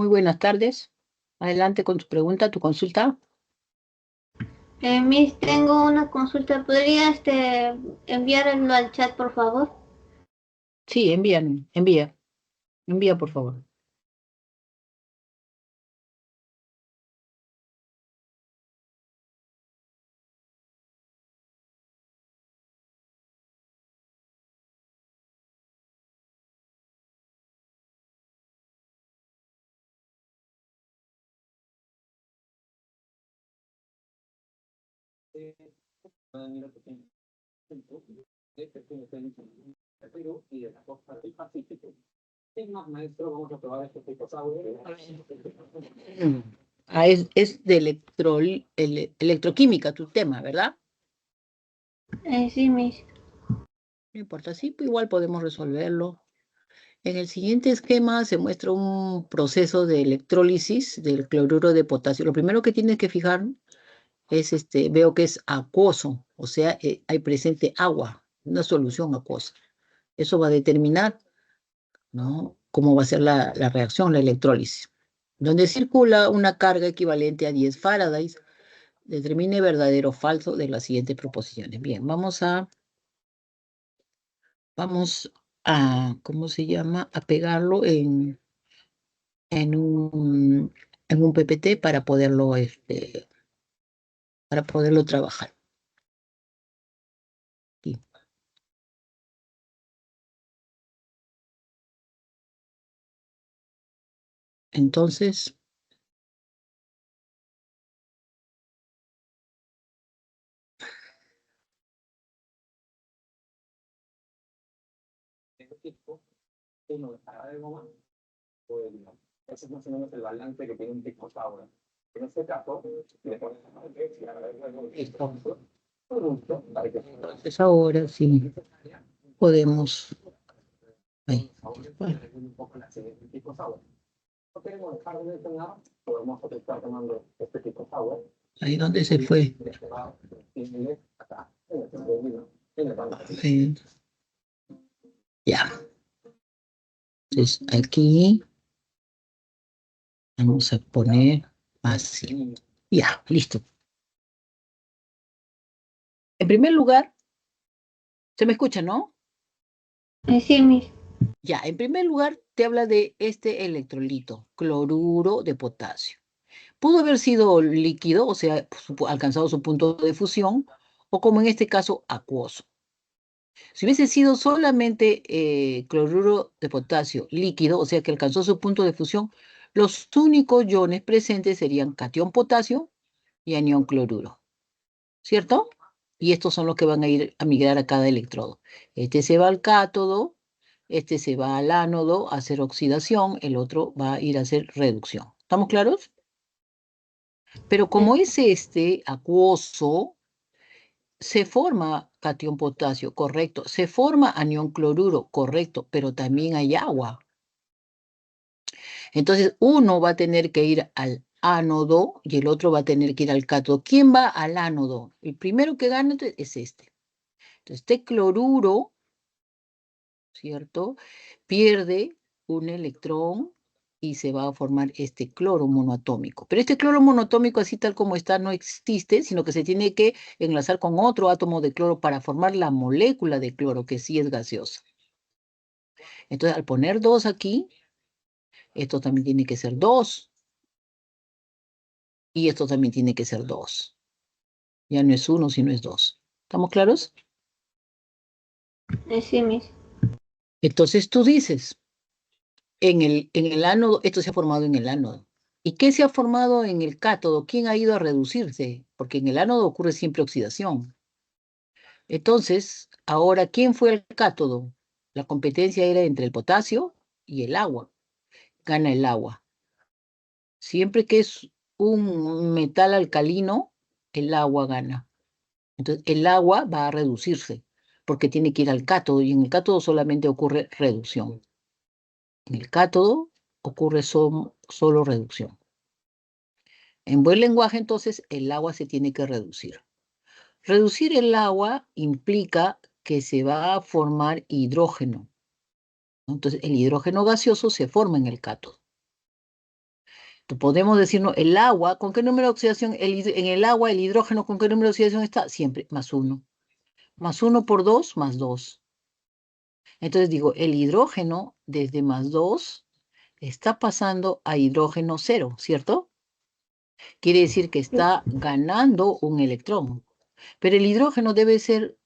Muy buenas tardes. Adelante con tu pregunta, tu consulta. Miss, tengo una consulta. ¿Podría enviarlo al chat, por favor? Sí, envía, por favor. Mm. Es de electroquímica tu tema, ¿verdad? Sí, Miss. No importa, sí, pues igual podemos resolverlo. En el siguiente esquema se muestra un proceso de electrólisis del cloruro de potasio. Lo primero que tienes que fijar es, veo que es acuoso, o sea, hay presente agua, una solución acuosa. Eso va a determinar, ¿no?, cómo va a ser la reacción, la electrólisis. Donde circula una carga equivalente a 10 faradays, determine verdadero o falso de las siguientes proposiciones. Bien, vamos a, ¿cómo se llama? A pegarlo en un, en un PPT para poderlo trabajar. Sí. Entonces, listo. Entonces ahora sí podemos. Ahí. Bueno, ahí donde se fue. Ahí. Ya. Entonces aquí vamos a poner así. Ya, listo. En primer lugar, se me escucha, ¿no? Sí, Miss. Ya, en primer lugar te habla de este electrolito, cloruro de potasio. Pudo haber sido líquido, o sea, alcanzado su punto de fusión, o como en este caso, acuoso. Si hubiese sido solamente cloruro de potasio líquido, o sea que alcanzó su punto de fusión, los únicos iones presentes serían catión potasio y anión cloruro, ¿cierto? Y estos son los que van a ir a migrar a cada electrodo. Este se va al cátodo, este se va al ánodo a hacer oxidación, el otro va a ir a hacer reducción. ¿Estamos claros? Pero como es acuoso, se forma catión potasio, correcto. Se forma anión cloruro, correcto, pero también hay agua. Entonces, uno va a tener que ir al ánodo y el otro va a tener que ir al cátodo. ¿Quién va al ánodo? El primero que gana es este. Entonces, este cloruro, ¿cierto?, pierde un electrón y se va a formar este cloro monoatómico. Pero este cloro monoatómico, así tal como está, no existe, sino que se tiene que enlazar con otro átomo de cloro para formar la molécula de cloro, que sí es gaseosa. Entonces, al poner 2 aquí, esto también tiene que ser 2. Y esto también tiene que ser 2. Ya no es 1, sino es 2. ¿Estamos claros? Sí, Miss. Entonces tú dices, en el ánodo, esto se ha formado en el ánodo. ¿Y qué se ha formado en el cátodo? ¿Quién ha ido a reducirse? Porque en el ánodo ocurre siempre oxidación. Entonces, ahora, ¿quién fue el cátodo? La competencia era entre el potasio y el agua. Gana el agua. Siempre que es un metal alcalino, el agua gana. Entonces, el agua va a reducirse porque tiene que ir al cátodo y en el cátodo solamente ocurre reducción. En el cátodo ocurre solo reducción. En buen lenguaje, entonces, el agua se tiene que reducir. Reducir el agua implica que se va a formar hidrógeno, ¿no? Entonces, el hidrógeno gaseoso se forma en el cátodo. Podemos decirnos, el agua, ¿con qué número de oxidación? En el agua, el hidrógeno, ¿con qué número de oxidación está? Siempre, más 1. Más 1 por 2, más 2. Entonces digo, el hidrógeno desde más 2 está pasando a hidrógeno 0, ¿cierto? Quiere decir que está ganando un electrón. Pero el hidrógeno debe ser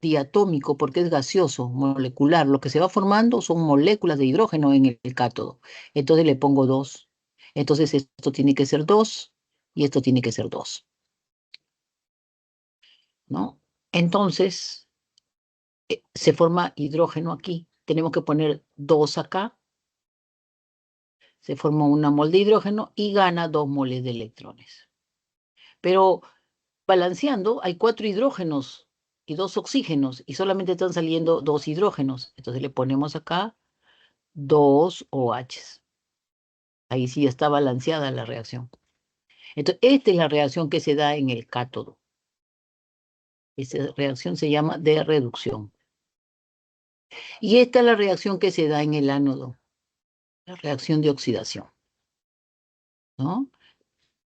diatómico porque es gaseoso, molecular. Lo que se va formando son moléculas de hidrógeno en el cátodo. Entonces le pongo 2. Entonces esto tiene que ser 2 y esto tiene que ser 2, ¿no? Entonces se forma hidrógeno aquí. Tenemos que poner 2 acá. Se forma una mol de hidrógeno y gana 2 moles de electrones. Pero balanceando, hay 4 hidrógenos y 2 oxígenos, y solamente están saliendo 2 hidrógenos. Entonces le ponemos acá 2 OHs. Ahí sí está balanceada la reacción. Entonces, esta es la reacción que se da en el cátodo. Esa reacción se llama de reducción. Y esta es la reacción que se da en el ánodo, la reacción de oxidación, ¿no?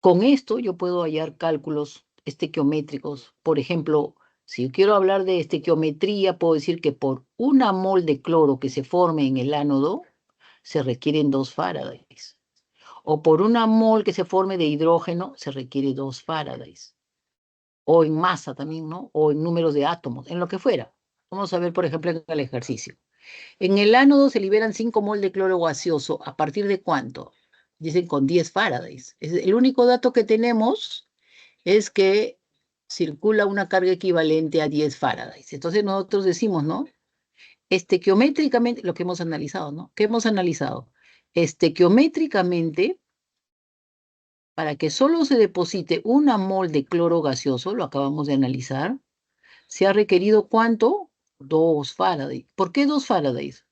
Con esto yo puedo hallar cálculos estequiométricos. Por ejemplo, si yo quiero hablar de estequiometría, puedo decir que por una mol de cloro que se forme en el ánodo, se requieren 2 Faradays. O por una mol que se forme de hidrógeno, se requiere 2 Faradays. O en masa también, ¿no? O en números de átomos, en lo que fuera. Vamos a ver, por ejemplo, en el ejercicio. En el ánodo se liberan 5 mol de cloro gaseoso. ¿A partir de cuánto? Dicen con 10 Faradays. El único dato que tenemos es que circula una carga equivalente a 10 Faradays. Entonces nosotros decimos, ¿no? Estequiométricamente, lo que hemos analizado, ¿no? ¿Qué hemos analizado? Estequiométricamente, para que solo se deposite una mol de cloro gaseoso, lo acabamos de analizar, se ha requerido ¿cuánto? 2 Faraday. ¿Por qué 2 Faradays?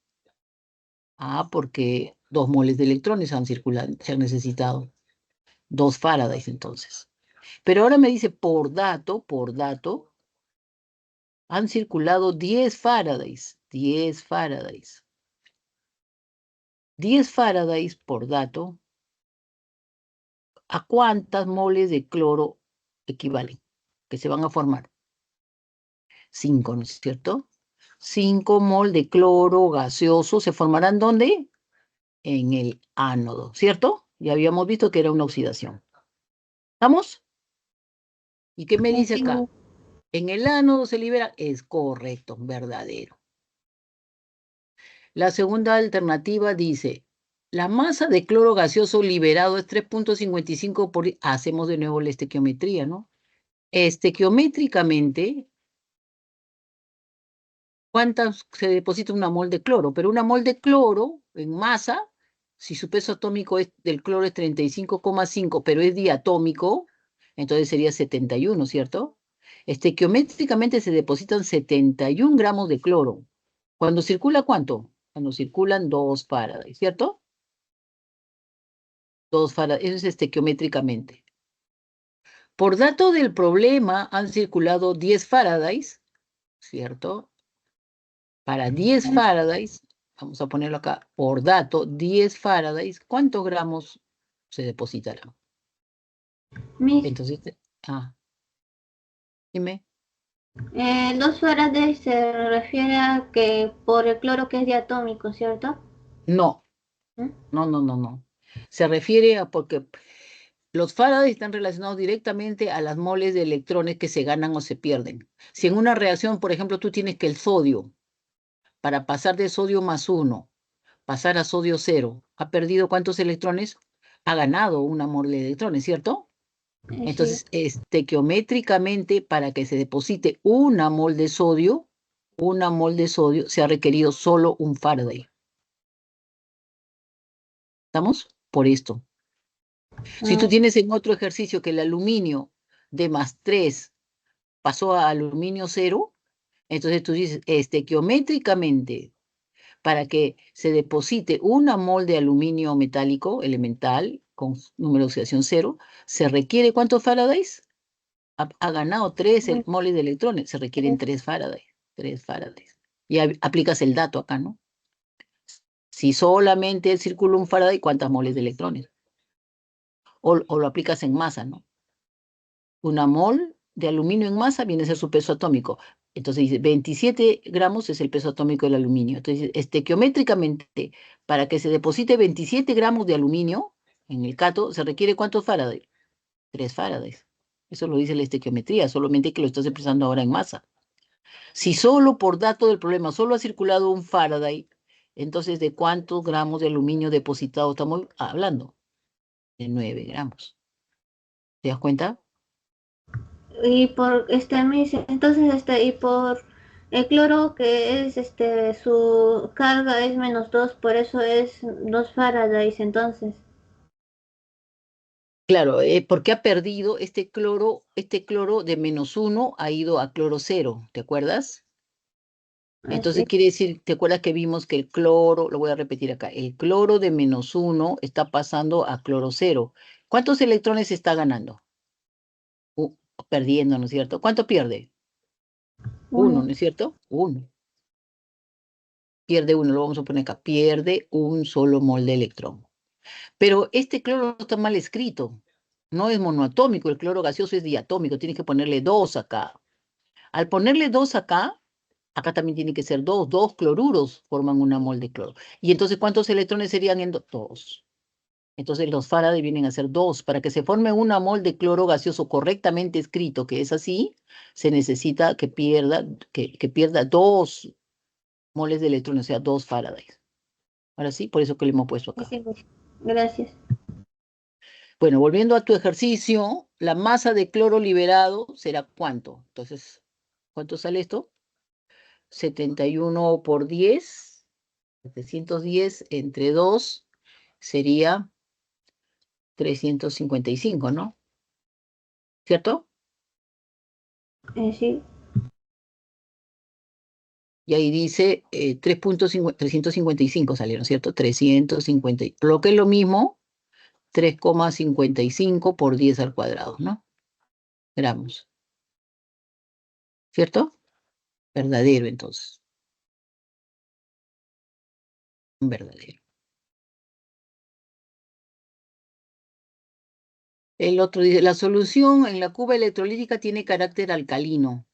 Ah, porque 2 moles de electrones han circulado, se han necesitado. 2 Faradays entonces. Pero ahora me dice por dato, han circulado 10 Faradays. 10 Faradays. 10 Faradays por dato. ¿A cuántas moles de cloro equivalen? Que se van a formar. 5, ¿no es cierto? 5 mol de cloro gaseoso se formarán ¿dónde? En el ánodo, ¿cierto? Ya habíamos visto que era una oxidación. ¿Estamos? ¿Y qué me dice acá? En el ánodo se libera, es correcto, verdadero. La segunda alternativa dice, la masa de cloro gaseoso liberado es 3.55 por... Hacemos de nuevo la estequiometría, ¿no? Estequiométricamente, ¿cuántas se deposita una mol de cloro? Pero una mol de cloro en masa, si su peso atómico del cloro es 35,5, pero es diatómico, entonces sería 71, ¿cierto? Estequiométricamente se depositan 71 gramos de cloro. ¿Cuando circula cuánto? Cuando circulan 2 Faraday, ¿cierto? 2 Faraday, eso es estequiométricamente. Por dato del problema han circulado 10 Faradays, ¿cierto? Para 10 Faradays, vamos a ponerlo acá, por dato, 10 Faradays, ¿cuántos gramos se depositarán? Mis, Entonces, dime. 2 Faraday se refiere a que por el cloro que es diatómico, ¿cierto? No, ¿Mm? no. Se refiere a porque los Faraday están relacionados directamente a las moles de electrones que se ganan o se pierden. Si en una reacción, por ejemplo, tú tienes que el sodio, para pasar de sodio más 1, pasar a sodio 0, ¿ha perdido cuántos electrones? Ha ganado una mole de electrones, ¿cierto? Sí. Entonces, estequiométricamente, para que se deposite una mol de sodio, se ha requerido solo un Faraday. ¿Estamos? Por esto. Si tú Ah, tienes en otro ejercicio que el aluminio de más 3 pasó a aluminio 0, entonces tú dices, estequiométricamente, para que se deposite una mol de aluminio metálico elemental con número de oxidación 0, se requiere ¿cuántos Faradays? Ha ganado 3 moles de electrones, se requieren 3 Faraday. 3 Faradays. Y aplicas el dato acá, ¿no? Si solamente circula un Faraday, ¿cuántas moles de electrones? o lo aplicas en masa, ¿no? Una mol de aluminio en masa viene a ser su peso atómico. Entonces dice, 27 gramos es el peso atómico del aluminio. Entonces, estequiométricamente, para que se deposite 27 gramos de aluminio en el cato, ¿se requiere cuántos Faraday? 3 Faradays. Eso lo dice la estequiometría, solamente que lo estás expresando ahora en masa. Si solo por dato del problema, solo ha circulado un Faraday, entonces, ¿de cuántos gramos de aluminio depositado estamos hablando? De 9 gramos. ¿Te das cuenta? Y por entonces y por el cloro que es su carga es -2, por eso es 2 Faradays entonces. Claro, porque ha perdido este cloro de -1 ha ido a cloro cero, ¿te acuerdas? Entonces Así, quiere decir, ¿te acuerdas que vimos que el cloro, lo voy a repetir acá, el cloro de -1 está pasando a cloro cero? ¿Cuántos electrones está ganando? Uh, Perdiendo, ¿no es cierto? ¿Cuánto pierde? Uno, uno. ¿no es cierto? Uno. Pierde uno, lo vamos a poner acá. Pierde un solo mol de electrón. Pero este cloro está mal escrito. No es monoatómico, el cloro gaseoso es diatómico. Tienes que ponerle 2 acá. Al ponerle 2 acá, acá también tiene que ser 2. Dos cloruros forman una mol de cloro. Y entonces, ¿cuántos electrones serían en 2? Entonces, los Faraday vienen a ser 2. Para que se forme una mol de cloro gaseoso correctamente escrito, que es así, se necesita que pierda 2 moles de electrones, o sea, 2 Faraday. Ahora sí, por eso que le hemos puesto acá. Sí, pues. Gracias. Bueno, volviendo a tu ejercicio, la masa de cloro liberado será ¿cuánto? Entonces, ¿cuánto sale esto? 71 por 10, 710 entre 2 sería 355, ¿no? ¿Cierto? Sí, Y ahí dice 355 salieron, ¿cierto? 350, lo que es lo mismo, 3,55 por 10 al cuadrado, ¿no? Gramos, ¿cierto? Verdadero, entonces, verdadero. El otro dice, la solución en la cuba electrolítica tiene carácter alcalino.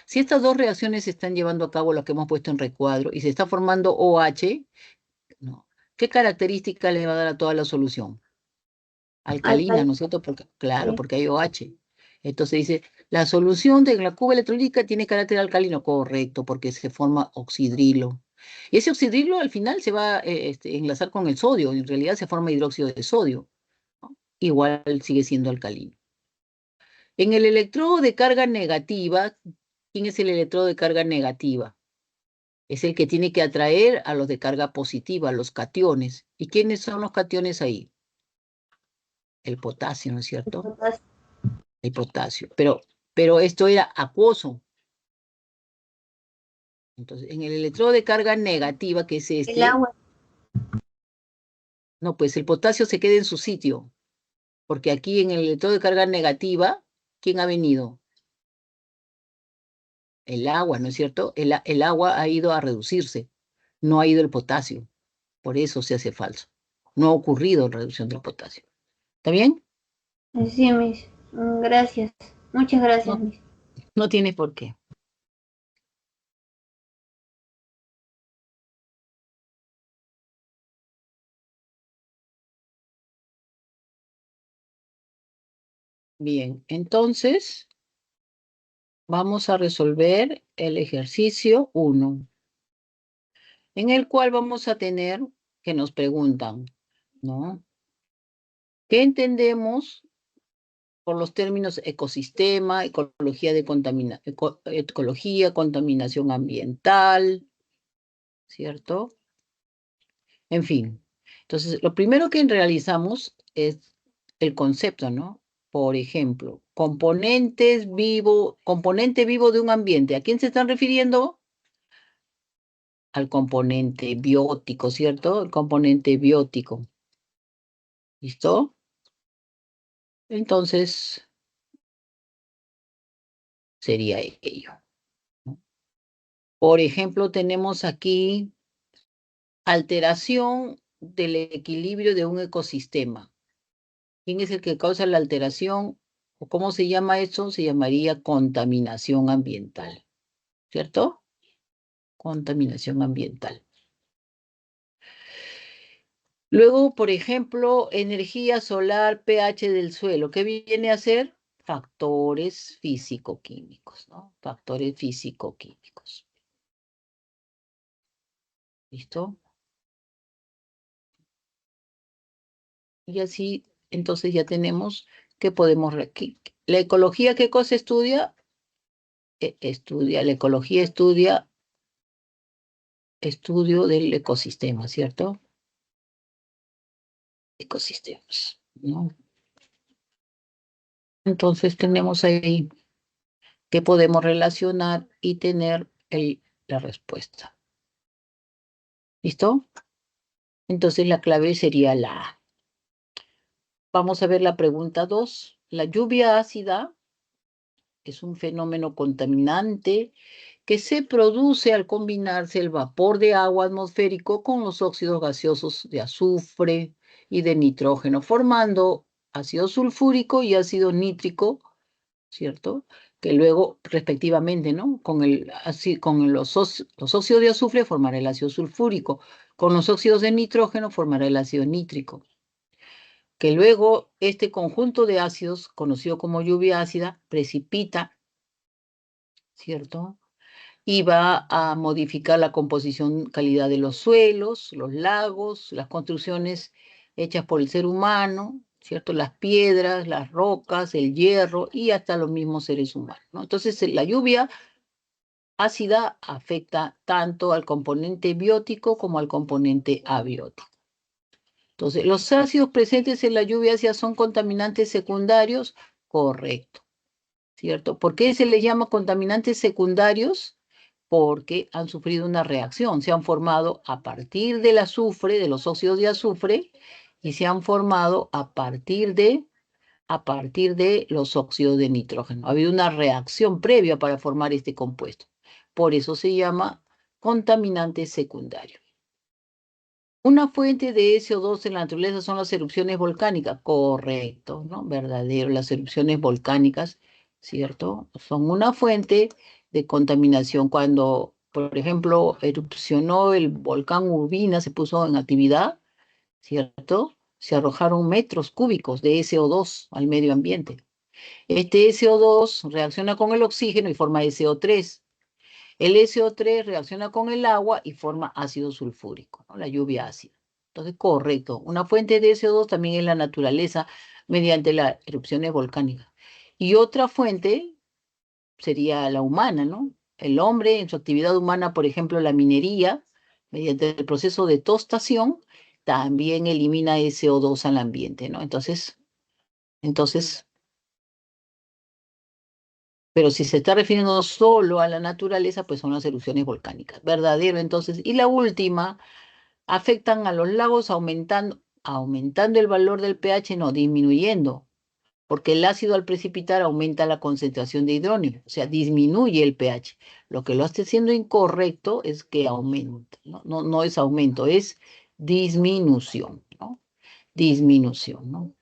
Si estas dos reacciones se están llevando a cabo, lo que hemos puesto en recuadro, y se está formando OH, no. ¿Qué característica le va a dar a toda la solución? Alcalina, alcalde. ¿no es cierto? Porque, claro, Sí. porque hay OH. Entonces dice, la solución de la cuba electrolítica tiene carácter alcalino. Correcto, porque se forma oxidrilo. Y ese oxidrilo al final se va a enlazar con el sodio. En realidad se forma hidróxido de sodio, ¿no? Igual sigue siendo alcalino. En el electrodo de carga negativa, ¿quién es el electrodo de carga negativa? Es el que tiene que atraer a los de carga positiva, a los cationes. ¿Y quiénes son los cationes ahí? El potasio, ¿no es cierto? El potasio. Pero esto era acuoso. Entonces, en el electrodo de carga negativa, que es El este, agua. no, pues el potasio se queda en su sitio, porque aquí en el electrodo de carga negativa, ¿quién ha venido? El agua, ¿no es cierto? El agua ha ido a reducirse, no ha ido el potasio, por eso se hace falso. No ha ocurrido reducción del potasio. ¿Está bien? Sí, Miss. Gracias. Muchas gracias, No, Miss. no tiene por qué. Bien, entonces vamos a resolver el ejercicio 1, en el cual vamos a tener que nos preguntan, ¿no? ¿Qué entendemos por los términos ecosistema, ecología, contaminación ambiental, ¿cierto? En fin. Entonces, lo primero que realizamos es el concepto, ¿no? Por ejemplo, componente vivo de un ambiente. ¿A quién se están refiriendo? Al componente biótico, ¿cierto? El componente biótico. ¿Listo? Entonces, sería ello, ¿no? Por ejemplo, tenemos aquí alteración del equilibrio de un ecosistema. ¿Quién es el que causa la alteración? ¿O cómo se llama eso? Se llamaría contaminación ambiental, ¿cierto? Contaminación ambiental. Luego, por ejemplo, energía solar, pH del suelo. ¿Qué viene a ser? Factores físico-químicos, ¿no? Factores físico-químicos. ¿Listo? Y así, entonces ya tenemos que podemos... ¿La ecología qué cosa estudia? Estudia, la ecología estudia estudio del ecosistema, ¿cierto? Ecosistemas, ¿no? Entonces tenemos ahí que podemos relacionar y tener la respuesta. ¿Listo? Entonces la clave sería la A. Vamos a ver la pregunta 2. La lluvia ácida es un fenómeno contaminante que se produce al combinarse el vapor de agua atmosférico con los óxidos gaseosos de azufre y de nitrógeno, formando ácido sulfúrico y ácido nítrico, ¿cierto? Que luego, respectivamente, ¿no? Con los óxidos de azufre formará el ácido sulfúrico, con los óxidos de nitrógeno formará el ácido nítrico, que luego este conjunto de ácidos, conocido como lluvia ácida, precipita, ¿cierto? Y va a modificar la composición, calidad de los suelos, los lagos, las construcciones hechas por el ser humano, ¿cierto? Las piedras, las rocas, el hierro y hasta los mismos seres humanos, ¿no? Entonces, la lluvia ácida afecta tanto al componente biótico como al componente abiótico. Entonces, ¿los ácidos presentes en la lluvia ácida son contaminantes secundarios? Correcto, ¿cierto? ¿Por qué se les llama contaminantes secundarios? Porque han sufrido una reacción, se han formado a partir del azufre, de los óxidos de azufre, y se han formado a partir de los óxidos de nitrógeno. Ha habido una reacción previa para formar este compuesto. Por eso se llama contaminante secundario. Una fuente de SO2 en la naturaleza son las erupciones volcánicas. Correcto, ¿no? Verdadero. Las erupciones volcánicas, ¿cierto? Son una fuente de contaminación. Cuando, por ejemplo, erupcionó el volcán Urbina, se puso en actividad, ¿cierto? Se arrojaron metros cúbicos de SO2 al medio ambiente. Este SO2 reacciona con el oxígeno y forma SO3. El SO3 reacciona con el agua y forma ácido sulfúrico, ¿no? La lluvia ácida. Entonces, correcto. Una fuente de SO2 también es la naturaleza mediante las erupciones volcánicas. Y otra fuente sería la humana, ¿no? El hombre en su actividad humana, por ejemplo, la minería, mediante el proceso de tostación, también elimina SO2 al ambiente, ¿no? Entonces, pero si se está refiriendo solo a la naturaleza, pues son las erupciones volcánicas. Verdadero, entonces. Y la última, afectan a los lagos aumentando el valor del pH, no, disminuyendo, porque el ácido al precipitar aumenta la concentración de hidrógeno, o sea, disminuye el pH. Lo que lo hace siendo incorrecto es que aumenta, ¿no? No, no es aumento, es disminución, ¿no? Disminución, ¿no?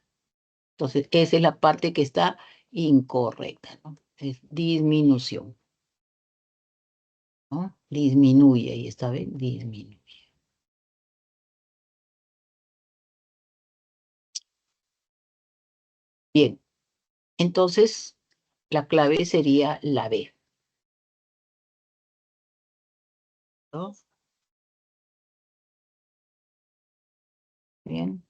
Entonces, esa es la parte que está incorrecta, ¿no? Es disminución, ¿no? Disminuye, ahí está bien, disminuye. Bien, entonces la clave sería la B, ¿no? Bien,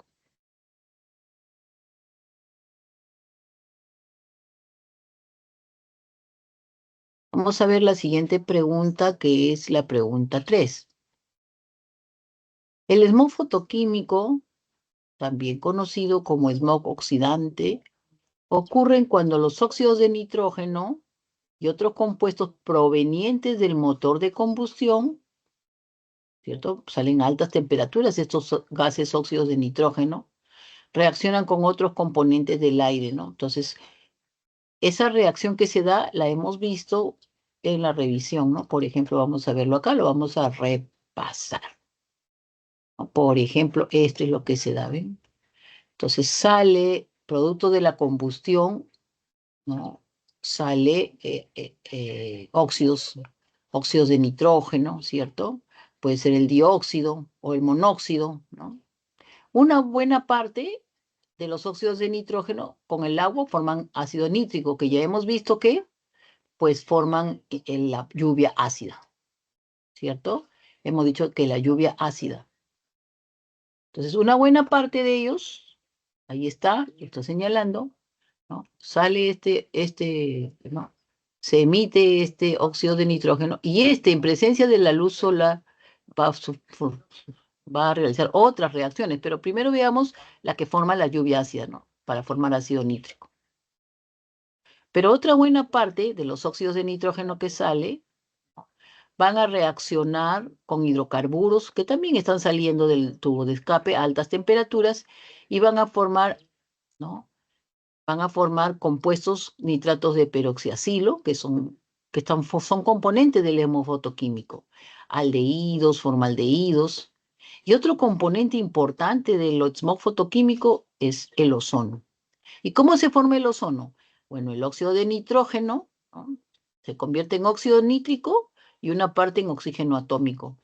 vamos a ver la siguiente pregunta, que es la pregunta 3. El smog fotoquímico, también conocido como smog oxidante, ocurre cuando los óxidos de nitrógeno y otros compuestos provenientes del motor de combustión, ¿cierto? Salen a altas temperaturas estos gases óxidos de nitrógeno, reaccionan con otros componentes del aire, ¿no? Entonces, esa reacción que se da la hemos visto en la revisión, ¿no? Por ejemplo, vamos a verlo acá, lo vamos a repasar, ¿no? Por ejemplo, esto es lo que se da, ¿ven? Entonces sale producto de la combustión, ¿no? Sale óxidos de nitrógeno, ¿cierto? Puede ser el dióxido o el monóxido, ¿no? Una buena parte de los óxidos de nitrógeno con el agua forman ácido nítrico, que ya hemos visto que pues forman la lluvia ácida, ¿cierto? Hemos dicho que la lluvia ácida. Entonces, una buena parte de ellos, ahí está, lo estoy señalando, ¿no? Sale ¿no? Se emite este óxido de nitrógeno y en presencia de la luz solar, va a, va a realizar otras reacciones, pero primero veamos la que forma la lluvia ácida, ¿no? Para formar ácido nítrico. Pero otra buena parte de los óxidos de nitrógeno que sale van a reaccionar con hidrocarburos que también están saliendo del tubo de escape a altas temperaturas y van a formar, ¿no? Van a formar compuestos nitratos de peroxiacilo, son componentes del hemofotoquímico, aldehídos, formaldehídos. Y otro componente importante del smog fotoquímico es el ozono. ¿Y cómo se forma el ozono? Bueno, el óxido de nitrógeno, ¿no? Se convierte en óxido nítrico y una parte en oxígeno atómico.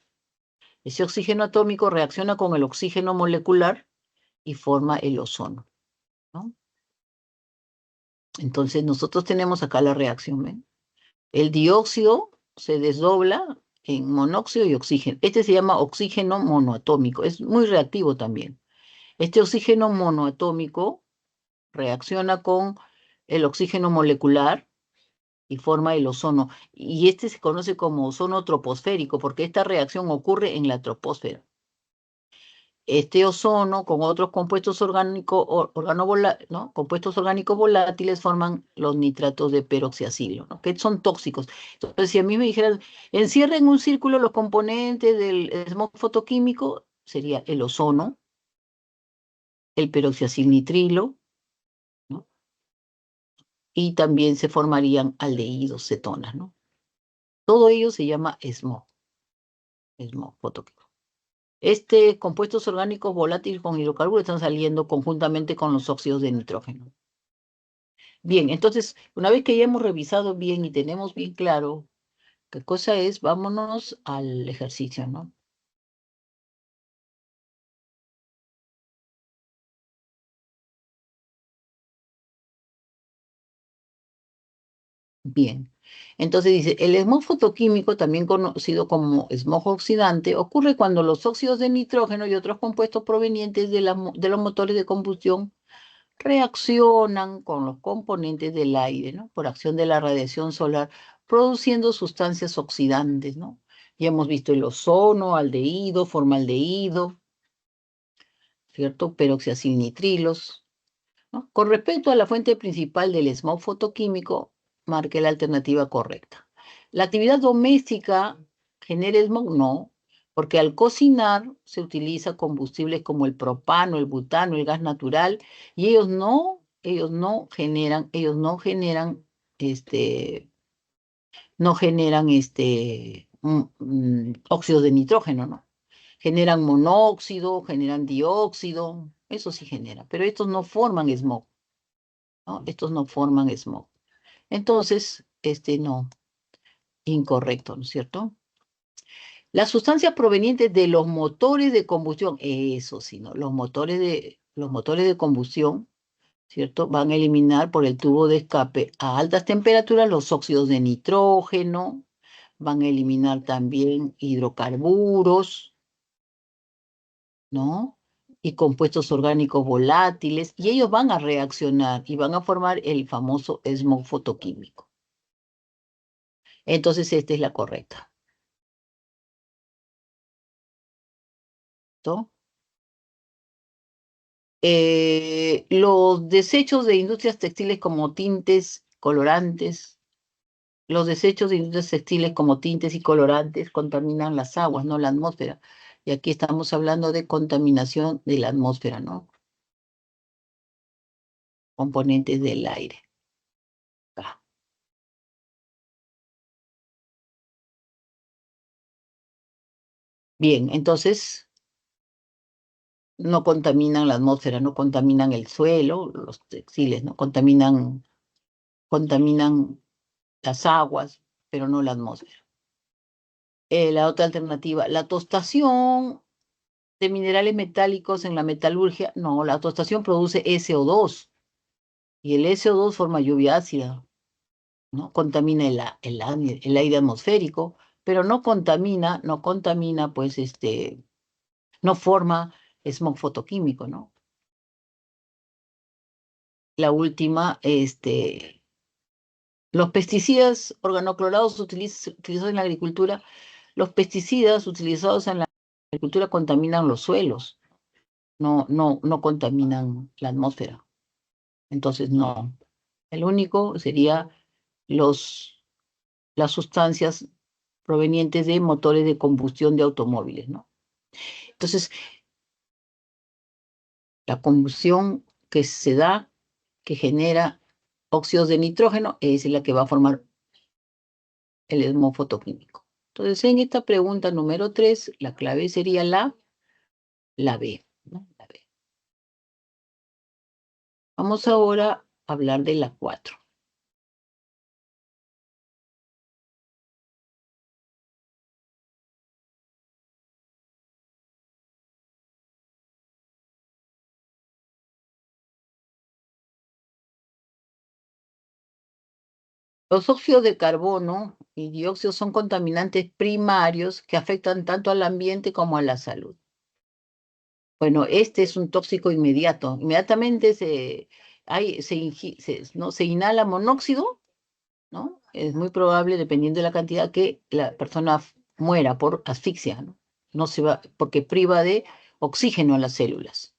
Ese oxígeno atómico reacciona con el oxígeno molecular y forma el ozono, ¿no? Entonces nosotros tenemos acá la reacción, ¿ven? El dióxido se desdobla en monóxido y oxígeno. Este se llama oxígeno monoatómico. Es muy reactivo también. Este oxígeno monoatómico reacciona con el oxígeno molecular y forma el ozono. Y este se conoce como ozono troposférico porque esta reacción ocurre en la troposfera. Este ozono con otros compuestos orgánicos, ¿no? Compuestos orgánicos volátiles forman los nitratos de peroxiacilo, ¿no? Que son tóxicos. Entonces, si a mí me dijeran, encierra en un círculo los componentes del smog fotoquímico, sería el ozono, el peroxiacilnitrilo, ¿no? Y también se formarían aldehídos, cetonas, ¿no? Todo ello se llama smog fotoquímico. Compuestos orgánicos volátiles con hidrocarburos están saliendo conjuntamente con los óxidos de nitrógeno. Bien, entonces, una vez que ya hemos revisado bien y tenemos bien claro qué cosa es, vámonos al ejercicio, ¿no? Bien. Entonces dice, el smog fotoquímico, también conocido como smog oxidante, ocurre cuando los óxidos de nitrógeno y otros compuestos provenientes de los motores de combustión reaccionan con los componentes del aire, ¿no? Por acción de la radiación solar, produciendo sustancias oxidantes, ¿no? Ya hemos visto el ozono, aldehído, formaldehído, ¿cierto? Peroxiacilnitrilos, ¿no? Con respecto a la fuente principal del smog fotoquímico, marque la alternativa correcta. ¿La actividad doméstica genera smog? No, porque al cocinar se utiliza combustibles como el propano, el butano, el gas natural, y este, no generan óxidos de nitrógeno, ¿no? Generan monóxido, generan dióxido, eso sí genera, pero estos no forman smog, ¿no? Estos no forman smog. Entonces, no, incorrecto, ¿no es cierto? Las sustancias provenientes de los motores de combustión, eso sí, ¿no? Los motores de combustión, ¿cierto? Van a eliminar por el tubo de escape a altas temperaturas los óxidos de nitrógeno, van a eliminar también hidrocarburos, ¿no? Y compuestos orgánicos volátiles, y ellos van a reaccionar y van a formar el famoso smog fotoquímico. Entonces, esta es la correcta. ¿No? Los desechos de industrias textiles como tintes, colorantes, los desechos de industrias textiles como tintes y colorantes contaminan las aguas, no la atmósfera. Y aquí estamos hablando de contaminación de la atmósfera, ¿no? Componentes del aire. Ah. Bien, entonces, no contaminan la atmósfera, no contaminan el suelo, los textiles, no contaminan las aguas, pero no la atmósfera. La otra alternativa, la tostación de minerales metálicos en la metalurgia, no, la tostación produce SO2 y el SO2 forma lluvia ácida, ¿no? Contamina el aire atmosférico, pero no contamina, pues, no forma smog fotoquímico, ¿no? La última, los pesticidas organoclorados utilizados en la agricultura, los pesticidas utilizados en la agricultura contaminan los suelos, no contaminan la atmósfera. Entonces, no. El único sería los, las sustancias provenientes de motores de combustión de automóviles, ¿no? Entonces, la combustión que se da, que genera óxidos de nitrógeno, es la que va a formar el smog fotoquímico. Entonces, en esta pregunta número 3, la clave sería la B, ¿no? La B. Vamos ahora a hablar de la 4. Los óxidos de carbono y dióxido son contaminantes primarios que afectan tanto al ambiente como a la salud. Bueno, este es un tóxico inmediato. Inmediatamente ¿no? Se inhala monóxido, ¿no? Es muy probable, dependiendo de la cantidad, que la persona muera por asfixia, ¿no? No se va, porque priva de oxígeno a las células.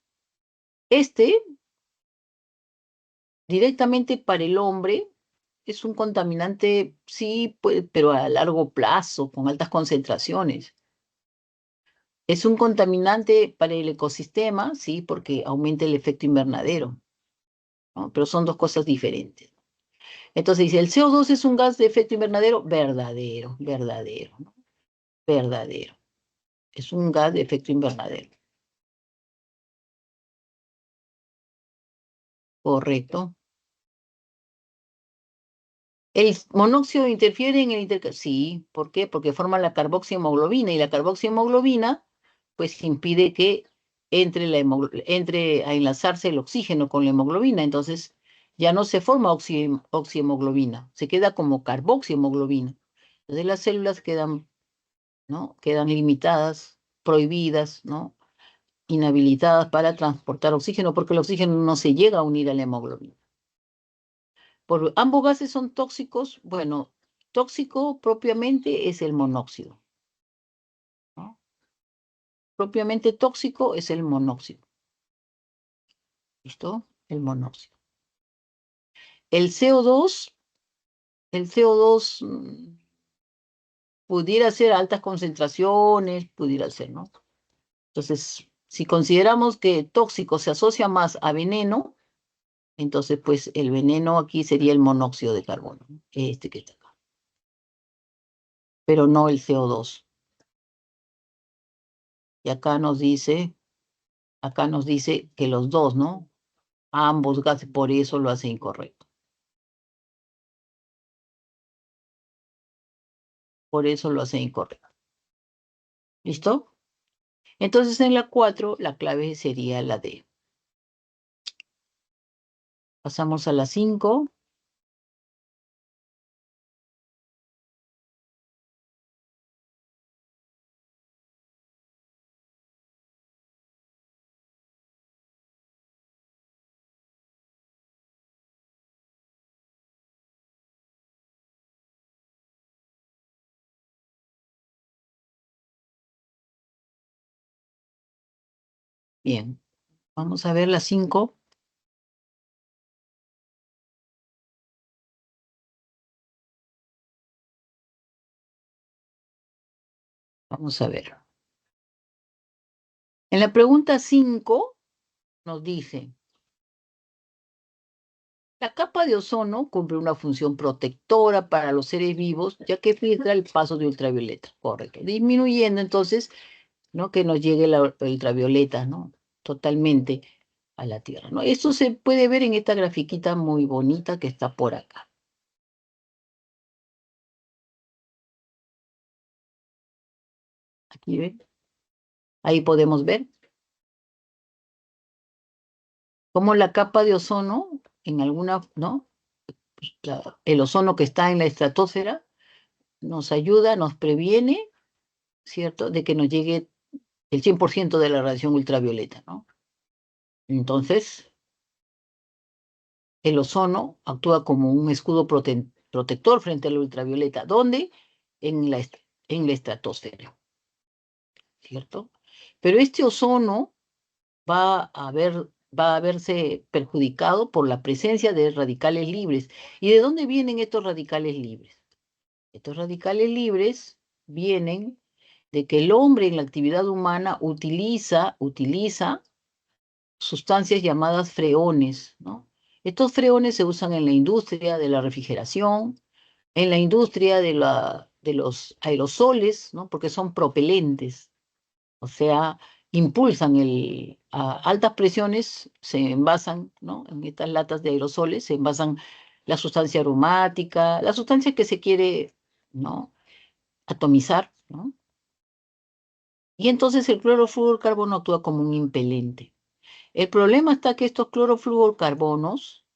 Directamente para el hombre, es un contaminante, sí, pero a largo plazo, con altas concentraciones. Es un contaminante para el ecosistema, sí, porque aumenta el efecto invernadero, ¿no? Pero son dos cosas diferentes. Entonces dice, el CO2 es un gas de efecto invernadero verdadero, verdadero, ¿no? Verdadero. Es un gas de efecto invernadero. Correcto. ¿El monóxido interfiere en el intercambio? Sí, ¿por qué? Porque forma la carboxihemoglobina y la carboxihemoglobina pues impide que entre a enlazarse el oxígeno con la hemoglobina, entonces ya no se forma oxihemoglobina, se queda como carboxihemoglobina. Entonces las células quedan, ¿no? Quedan limitadas, prohibidas, ¿no? Inhabilitadas para transportar oxígeno porque el oxígeno no se llega a unir a la hemoglobina. Ambos gases son tóxicos. Bueno, tóxico propiamente es el monóxido, ¿no? Propiamente tóxico es el monóxido. ¿Listo? El monóxido. El CO2, el CO2 pudiera ser a altas concentraciones, pudiera ser, ¿no? Entonces, si consideramos que tóxico se asocia más a veneno, entonces, pues el veneno aquí sería el monóxido de carbono, ¿no? Este que está acá. Pero no el CO2. Y acá nos dice que los dos, ¿no? Ambos gases, por eso lo hace incorrecto. Por eso lo hace incorrecto. ¿Listo? Entonces en la 4 la clave sería la D. Pasamos a la 5. Bien, vamos a ver la 5. Vamos a ver. En la pregunta 5 nos dice, la capa de ozono cumple una función protectora para los seres vivos, ya que filtra el paso de ultravioleta. Correcto. Disminuyendo entonces, ¿no? Que nos llegue la ultravioleta, ¿no? totalmente a la Tierra, ¿no? Esto se puede ver en esta grafiquita muy bonita que está por acá. Aquí ven, ahí podemos ver cómo la capa de ozono, en alguna, ¿no? El ozono que está en la estratosfera nos ayuda, nos previene, ¿cierto?, de que nos llegue el 100% de la radiación ultravioleta, ¿no? Entonces, el ozono actúa como un escudo protector frente a la ultravioleta. ¿Dónde? En la estratosfera, ¿cierto? Pero este ozono va a verse perjudicado por la presencia de radicales libres. ¿Y de dónde vienen estos radicales libres? Estos radicales libres vienen de que el hombre en la actividad humana utiliza sustancias llamadas freones, ¿no? Estos freones se usan en la industria de la refrigeración, en la industria de los aerosoles, ¿no? Porque son propelentes, o sea, impulsan a altas presiones, se envasan, ¿no? En estas latas de aerosoles se envasan la sustancia aromática, la sustancia que se quiere, ¿no?, atomizar, ¿no? Y entonces el clorofluorcarbono actúa como un impelente. El problema está que estos clorofluorcarbonos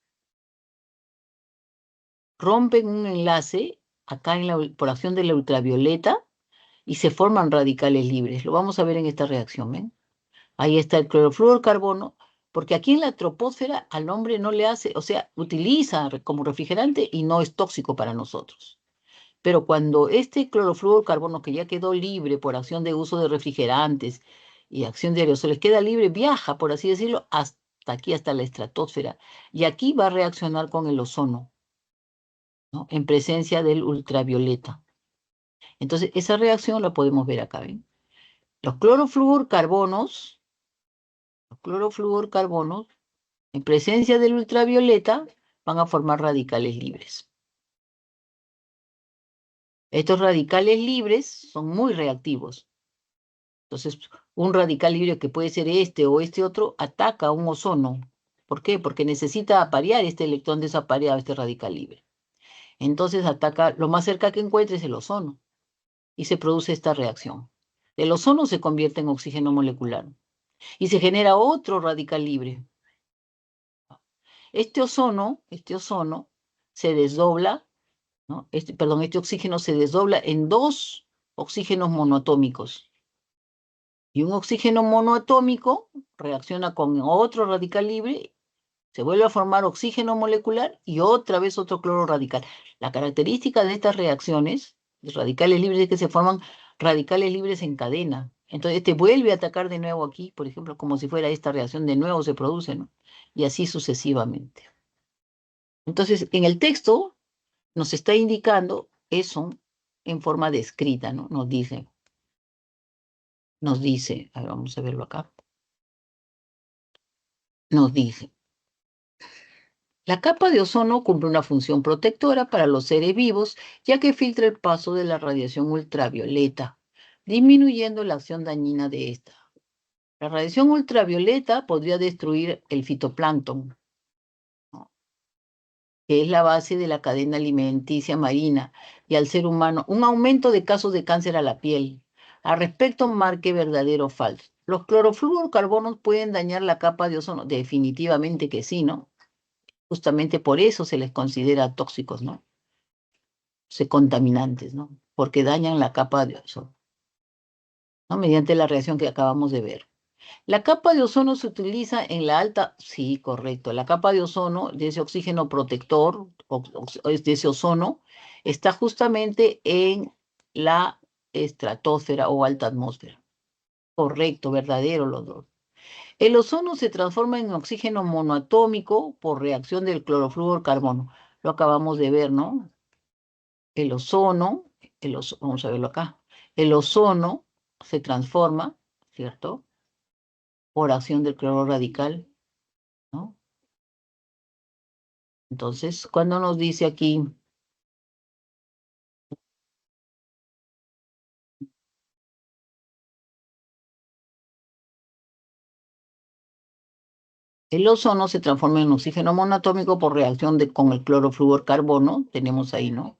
rompen un enlace acá por acción de la ultravioleta y se forman radicales libres. Lo vamos a ver en esta reacción, ¿ven? Ahí está el clorofluorcarbono, porque aquí en la troposfera al hombre no le hace, o sea, utiliza como refrigerante y no es tóxico para nosotros. Pero cuando este clorofluorcarbono que ya quedó libre por acción de uso de refrigerantes y acción de aerosoles, queda libre, viaja, por así decirlo, hasta aquí, hasta la estratosfera. Y aquí va a reaccionar con el ozono, ¿no?, en presencia del ultravioleta. Entonces, esa reacción la podemos ver acá, ¿ven? Los clorofluorcarbonos, en presencia del ultravioleta, van a formar radicales libres. Estos radicales libres son muy reactivos. Entonces, un radical libre que puede ser este o este otro, ataca a un ozono. ¿Por qué? Porque necesita aparear este electrón desapareado, este radical libre. Entonces ataca, lo más cerca que encuentre es el ozono y se produce esta reacción. El ozono se convierte en oxígeno molecular y se genera otro radical libre. Este ozono se desdobla, ¿no? Este oxígeno se desdobla en dos oxígenos monoatómicos. Y un oxígeno monoatómico reacciona con otro radical libre, se vuelve a formar oxígeno molecular y otra vez otro cloro radical. La característica de estas reacciones, de radicales libres, es que se forman radicales libres en cadena. Entonces, este vuelve a atacar de nuevo aquí, por ejemplo, como si fuera esta reacción de nuevo se produce, ¿no? Y así sucesivamente. Entonces, en el texto nos está indicando eso en forma descrita, ¿no? A ver, vamos a verlo acá. Nos dice, la capa de ozono cumple una función protectora para los seres vivos, ya que filtra el paso de la radiación ultravioleta, disminuyendo la acción dañina de esta. La radiación ultravioleta podría destruir el fitoplancton, ¿no?, que es la base de la cadena alimenticia marina, y al ser humano, un aumento de casos de cáncer a la piel. Al respecto, marque verdadero o falso. ¿Los clorofluorocarbonos pueden dañar la capa de ozono? Definitivamente que sí, ¿no? Justamente por eso se les considera tóxicos, ¿no? Contaminantes, ¿no? Porque dañan la capa de ozono, ¿no? Mediante la reacción que acabamos de ver. La capa de ozono se utiliza en la alta, sí, correcto. La capa de ozono, de ese oxígeno protector, de ese ozono, está justamente en la estratosfera o alta atmósfera. Correcto, verdadero los dos. El ozono se transforma en oxígeno monoatómico por reacción del clorofluorcarbono. Lo acabamos de ver, ¿no? El ozono, vamos a verlo acá. El ozono se transforma, ¿cierto?, por acción del cloro radical, ¿no? Entonces, cuando nos dice aquí, El ozono se transforma en oxígeno monoatómico por reacción con el clorofluorcarbono, tenemos ahí, ¿no?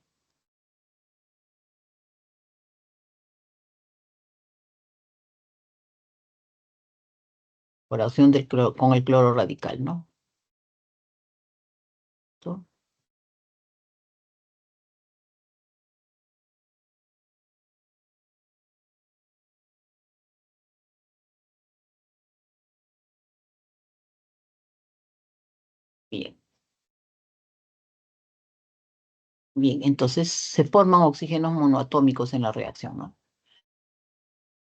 Por acción con el cloro radical, ¿no? ¿Listo? Bien, bien, entonces se forman oxígenos monoatómicos en la reacción, ¿no?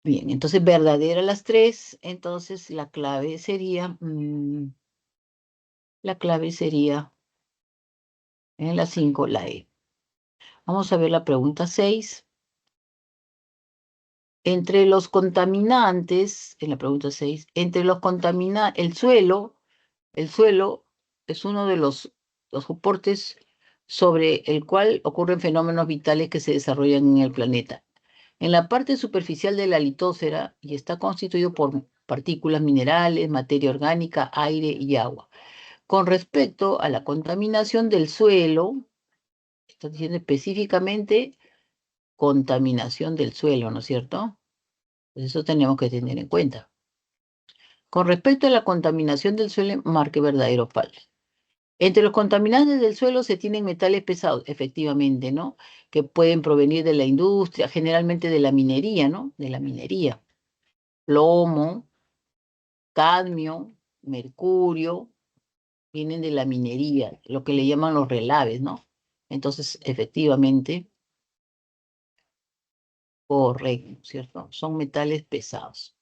Bien, entonces verdadera las tres, entonces la clave sería en la 5 la E. Vamos a ver la pregunta 6. Entre los contaminantes, en la pregunta 6, entre los contaminantes, el suelo es uno de los soportes sobre el cual ocurren fenómenos vitales que se desarrollan en el planeta. En la parte superficial de la litósfera y está constituido por partículas minerales, materia orgánica, aire y agua. Con respecto a la contaminación del suelo, está diciendo específicamente contaminación del suelo, ¿no es cierto? Pues eso tenemos que tener en cuenta. Con respecto a la contaminación del suelo, marque verdadero o falso. Entre los contaminantes del suelo se tienen metales pesados, efectivamente, ¿no? Que pueden provenir de la industria, generalmente de la minería, ¿no? De la minería. Plomo, cadmio, mercurio, vienen de la minería, lo que le llaman los relaves, ¿no? Entonces, efectivamente, correcto, ¿cierto? Son metales pesados.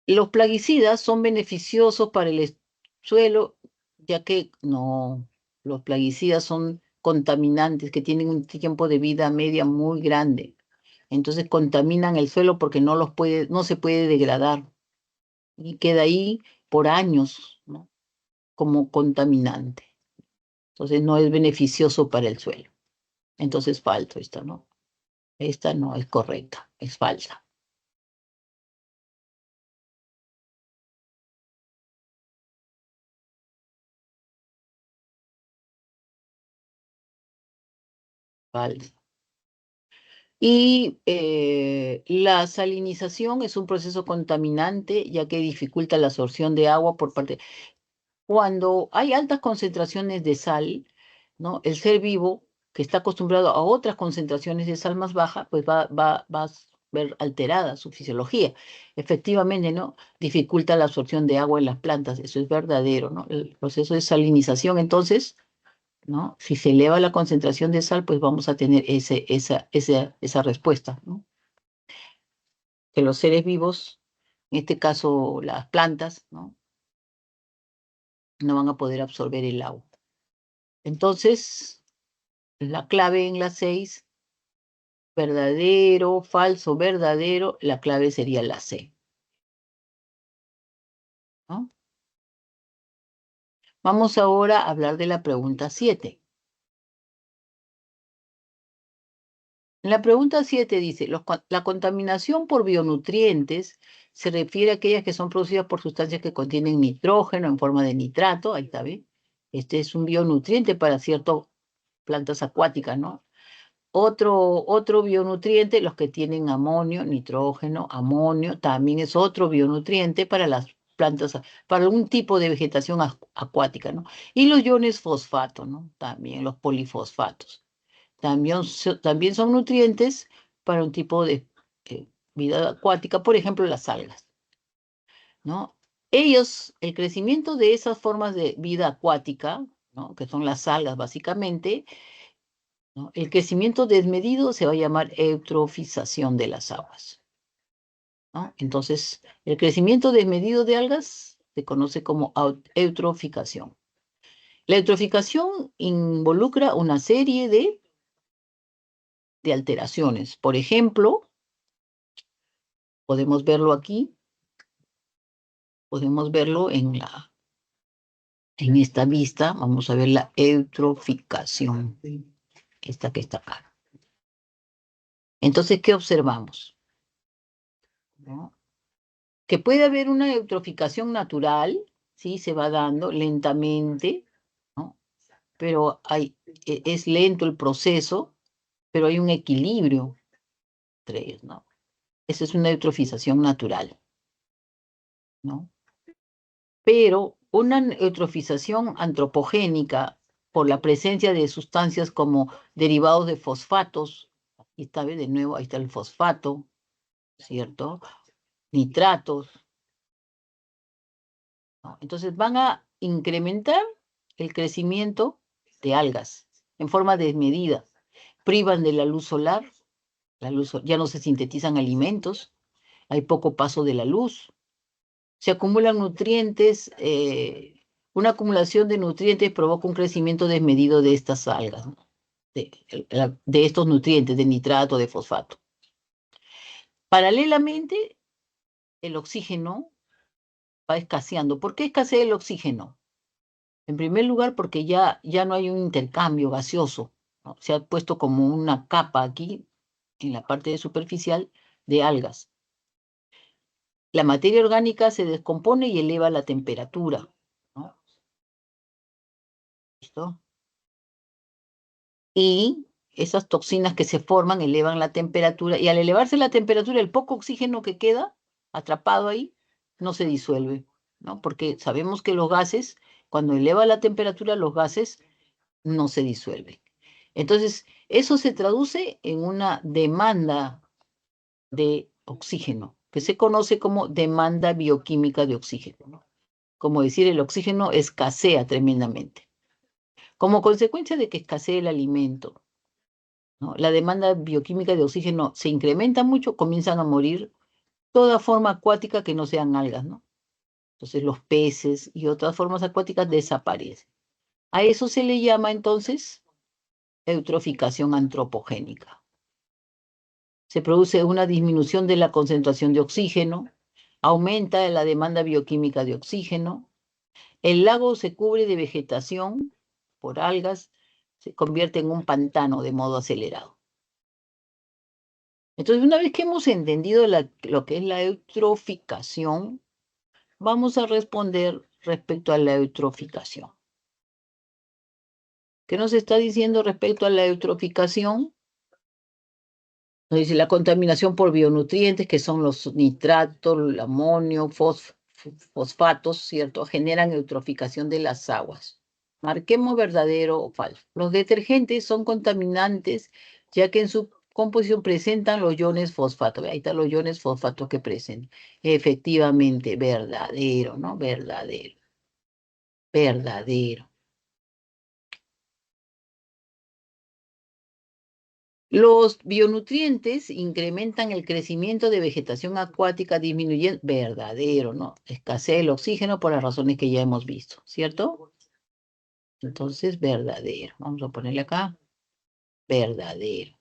Los plaguicidas son beneficiosos para el suelo, ya que no, los plaguicidas son contaminantes que tienen un tiempo de vida media muy grande. Entonces contaminan el suelo porque no se puede degradar y queda ahí por años, ¿no? Como contaminante. Entonces no es beneficioso para el suelo. Entonces falso esta, ¿no? Esta no es correcta, es falsa. Falsa. Y la salinización es un proceso contaminante ya que dificulta la absorción de agua por parte. Cuando hay altas concentraciones de sal, ¿no? El ser vivo que está acostumbrado a otras concentraciones de sal más baja, pues va a ver alterada su fisiología. Efectivamente, ¿no? Dificulta la absorción de agua en las plantas, eso es verdadero, ¿no? El proceso de salinización, entonces, ¿no? Si se eleva la concentración de sal, pues vamos a tener esa respuesta, ¿no? Que los seres vivos, en este caso las plantas, ¿no? No van a poder absorber el agua. Entonces, la clave en la 6, verdadero, falso, verdadero, la clave sería la C, ¿no? Vamos ahora a hablar de la pregunta 7. En la pregunta 7 dice, la contaminación por bionutrientes se refiere a aquellas que son producidas por sustancias que contienen nitrógeno en forma de nitrato, ahí está, ¿ve? Este es un bionutriente para ciertas plantas acuáticas, ¿no? Otro bionutriente, los que tienen amonio, nitrógeno, amonio, también es otro bionutriente para las plantas, para algún tipo de vegetación acuática, ¿no? Y los iones fosfato, ¿no? También los polifosfatos. También son nutrientes para un tipo de vida acuática, por ejemplo, las algas, ¿no? El crecimiento de esas formas de vida acuática, ¿no? Que son las algas básicamente, ¿no? El crecimiento desmedido se va a llamar eutrofización de las aguas, ¿no? Entonces, el crecimiento desmedido de algas se conoce como eutroficación. La eutroficación involucra una serie de alteraciones. Por ejemplo, podemos verlo aquí, podemos verlo en esta vista. Vamos a ver la eutroficación, esta que está acá. Entonces, ¿qué observamos? ¿No? que puede haber una eutroficación natural, ¿sí? Se va dando lentamente, ¿no? Pero es lento el proceso, pero hay un equilibrio entre ellos, ¿no? Esa es una eutrofización natural, ¿no? Pero una eutrofización antropogénica por la presencia de sustancias como derivados de fosfatos, aquí está, ¿ve? De nuevo, ahí está el fosfato, ¿cierto? Nitratos, ¿no? Entonces van a incrementar el crecimiento de algas en forma desmedida. Privan de la luz ya no se sintetizan alimentos, hay poco paso de la luz, se acumulan nutrientes, una acumulación de nutrientes provoca un crecimiento desmedido de estas algas, ¿no? De estos nutrientes, de nitrato, de fosfato. Paralelamente, el oxígeno va escaseando. ¿Por qué escasea el oxígeno? En primer lugar, porque ya no hay un intercambio gaseoso, ¿no? Se ha puesto como una capa aquí, en la parte superficial, de algas. La materia orgánica se descompone y eleva la temperatura, ¿no? ¿Listo? Y esas toxinas que se forman elevan la temperatura, y al elevarse la temperatura, el poco oxígeno que queda atrapado ahí no se disuelve, ¿no? Porque sabemos que los gases, cuando eleva la temperatura, los gases no se disuelven. Entonces, eso se traduce en una demanda de oxígeno, que se conoce como demanda bioquímica de oxígeno, ¿no? Como decir, el oxígeno escasea tremendamente. Como consecuencia de que escasee el alimento, ¿no? La demanda bioquímica de oxígeno se incrementa mucho, comienzan a morir toda forma acuática que no sean algas, ¿no? Entonces los peces y otras formas acuáticas desaparecen. A eso se le llama entonces eutroficación antropogénica. Se produce una disminución de la concentración de oxígeno, aumenta la demanda bioquímica de oxígeno, el lago se cubre de vegetación por algas, se convierte en un pantano de modo acelerado. Entonces, una vez que hemos entendido lo que es la eutroficación, vamos a responder respecto a la eutroficación. ¿Qué nos está diciendo respecto a la eutroficación? Nos dice la contaminación por bionutrientes, que son los nitratos, el amonio, fosfatos, ¿cierto? Generan eutroficación de las aguas. Marquemos verdadero o falso. Los detergentes son contaminantes, ya que en su composición presentan los iones fosfato. Ahí están los iones fosfato que presentan. Efectivamente, verdadero, ¿no? Verdadero. Verdadero. Los bionutrientes incrementan el crecimiento de vegetación acuática, disminuyendo, verdadero, ¿no? Escasea el oxígeno por las razones que ya hemos visto, ¿cierto? Entonces, verdadero. Vamos a ponerle acá, verdadero.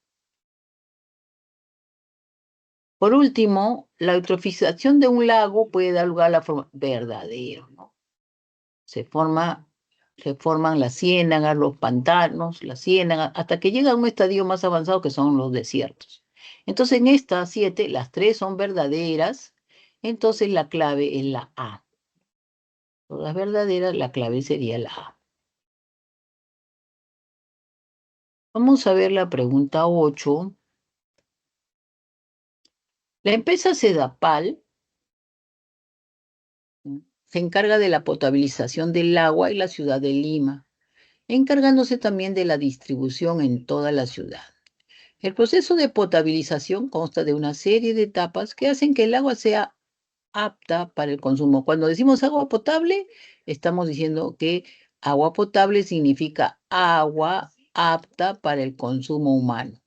Por último, la eutrofización de un lago puede dar lugar a la forma, verdadero, ¿no? Se forman las ciénagas, los pantanos, las ciénagas, hasta que llega a un estadio más avanzado que son los desiertos. Entonces, en estas 7, las 3 son verdaderas, entonces la clave es la A. Todas verdaderas, la clave sería la A. Vamos a ver la pregunta 8. La empresa Sedapal se encarga de la potabilización del agua en la ciudad de Lima, encargándose también de la distribución en toda la ciudad. El proceso de potabilización consta de una serie de etapas que hacen que el agua sea apta para el consumo. Cuando decimos agua potable, estamos diciendo que agua potable significa agua apta para el consumo humano.